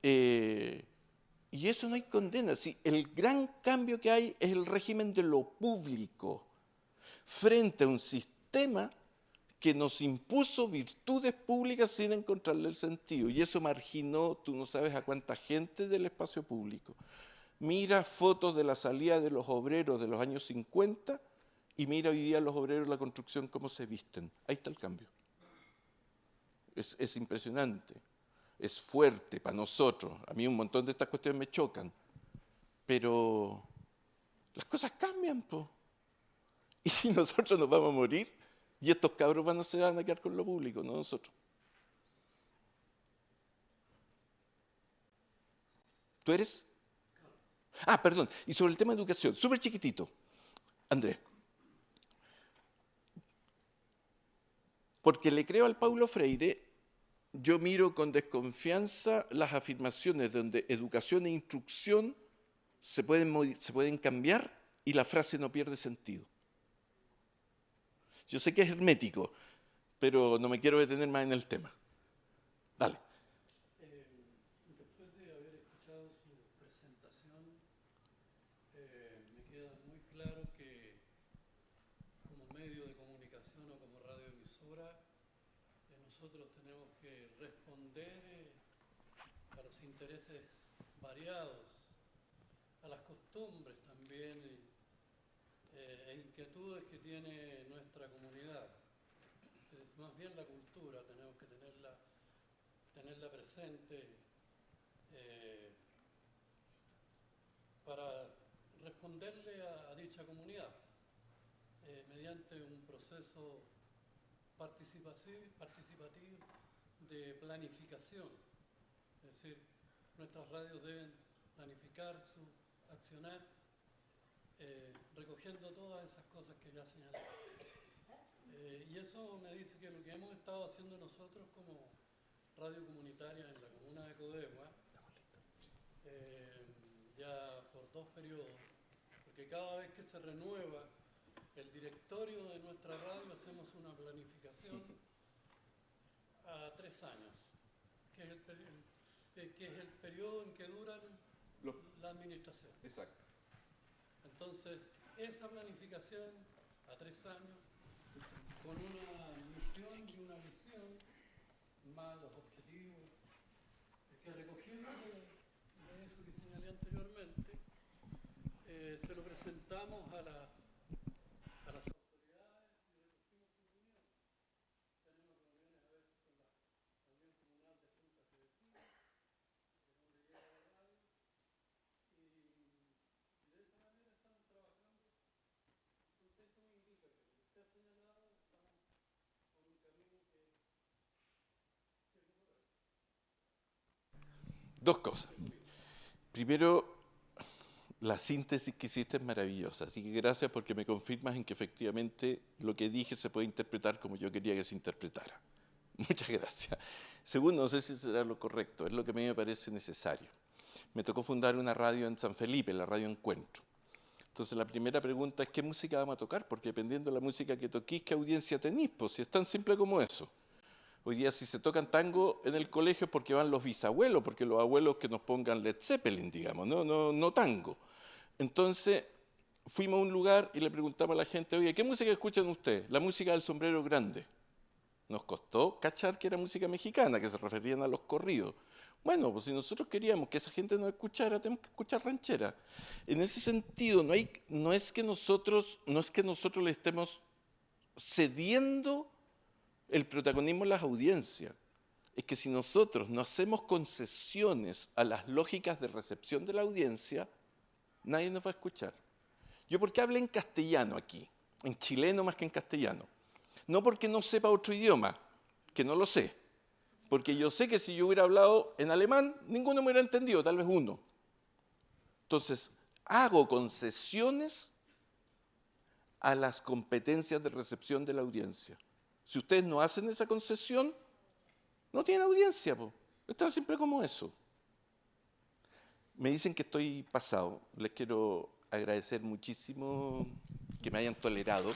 Y eso no hay condena. Sí, el gran cambio que hay es el régimen de lo público frente a un sistema que nos impuso virtudes públicas sin encontrarle el sentido. Y eso marginó, tú no sabes a cuánta gente del espacio público. Mira fotos de la salida de los obreros de los años 50 y mira hoy día los obreros de la construcción cómo se visten. Ahí está el cambio. Es impresionante, es fuerte para nosotros. A mí un montón de estas cuestiones me chocan, pero las cosas cambian, po. Y nosotros nos vamos a morir y estos cabros se van a quedar con lo público, no nosotros. ¿Tú eres? Ah, perdón. Y sobre el tema de educación, súper chiquitito. Andrés. Porque le creo al Paulo Freire, yo miro con desconfianza las afirmaciones donde educación e instrucción se pueden cambiar y la frase no pierde sentido. Yo sé que es hermético, pero no me quiero detener más en el tema. Dale. Después de haber escuchado su presentación, me queda muy claro que como medio de comunicación o como radioemisora, nosotros tenemos que responder a los intereses variados, a las costumbres también e inquietudes que tiene nuestra comunidad. Es más bien la cultura, tenemos que tenerla presente para responderle a dicha comunidad mediante un proceso participativo de planificación. Es decir, nuestras radios deben planificar su accionar recogiendo todas esas cosas que ya señalé. Y eso me dice que lo que hemos estado haciendo nosotros como radio comunitaria en la comuna de Codegua, ya por 2 periodos, porque cada vez que se renueva el directorio de nuestra radio hacemos una planificación a 3 años, que es el periodo en que duran la administración. Exacto. Entonces, esa planificación a 3 años, con una misión y una visión, más los objetivos, que recogiendo de eso que señalé anteriormente, se lo presentamos a las autoridades y recogimos su opinión. Tenemos reuniones a veces con la reunión comunal de juntas de vecinos, con la comunidad, con los vecinos, con los dirigentes sindicales, con los dirigentes gremiales, con los dirigentes sindicales, con los dirigentes de la comunidad, con los dirigentes de la comunidad, Dos cosas. Primero, la síntesis que hiciste es maravillosa, así que gracias porque me confirmas en que efectivamente lo que dije se puede interpretar como yo quería que se interpretara. Muchas gracias. Segundo, no sé si será lo correcto, es lo que a mí me parece necesario. Me tocó fundar una radio en San Felipe, la Radio Encuentro. Entonces la primera pregunta es ¿qué música vamos a tocar? Porque dependiendo de la música que toquís, ¿qué audiencia tenéis? Pues si es tan simple como eso. Hoy día si se tocan tango en el colegio es porque van los bisabuelos, porque los abuelos que nos pongan Led Zeppelin, digamos, no tango. Entonces fuimos a un lugar y le preguntamos a la gente, oye, ¿qué música escuchan ustedes? La música del sombrero grande. Nos costó cachar que era música mexicana, que se referían a los corridos. Bueno, pues si nosotros queríamos que esa gente nos escuchara, tenemos que escuchar ranchera. En ese sentido, no es que nosotros le estemos cediendo el protagonismo a las audiencias. Es que si nosotros no hacemos concesiones a las lógicas de recepción de la audiencia, nadie nos va a escuchar. Yo, ¿por qué hablé en castellano aquí? En chileno más que en castellano. No porque no sepa otro idioma, que no lo sé. Porque yo sé que si yo hubiera hablado en alemán, ninguno me hubiera entendido, tal vez uno. Entonces, hago concesiones a las competencias de recepción de la audiencia. Si ustedes no hacen esa concesión, no tienen audiencia, po. Es tan simple como eso. Me dicen que estoy pasado. Les quiero agradecer muchísimo que me hayan tolerado.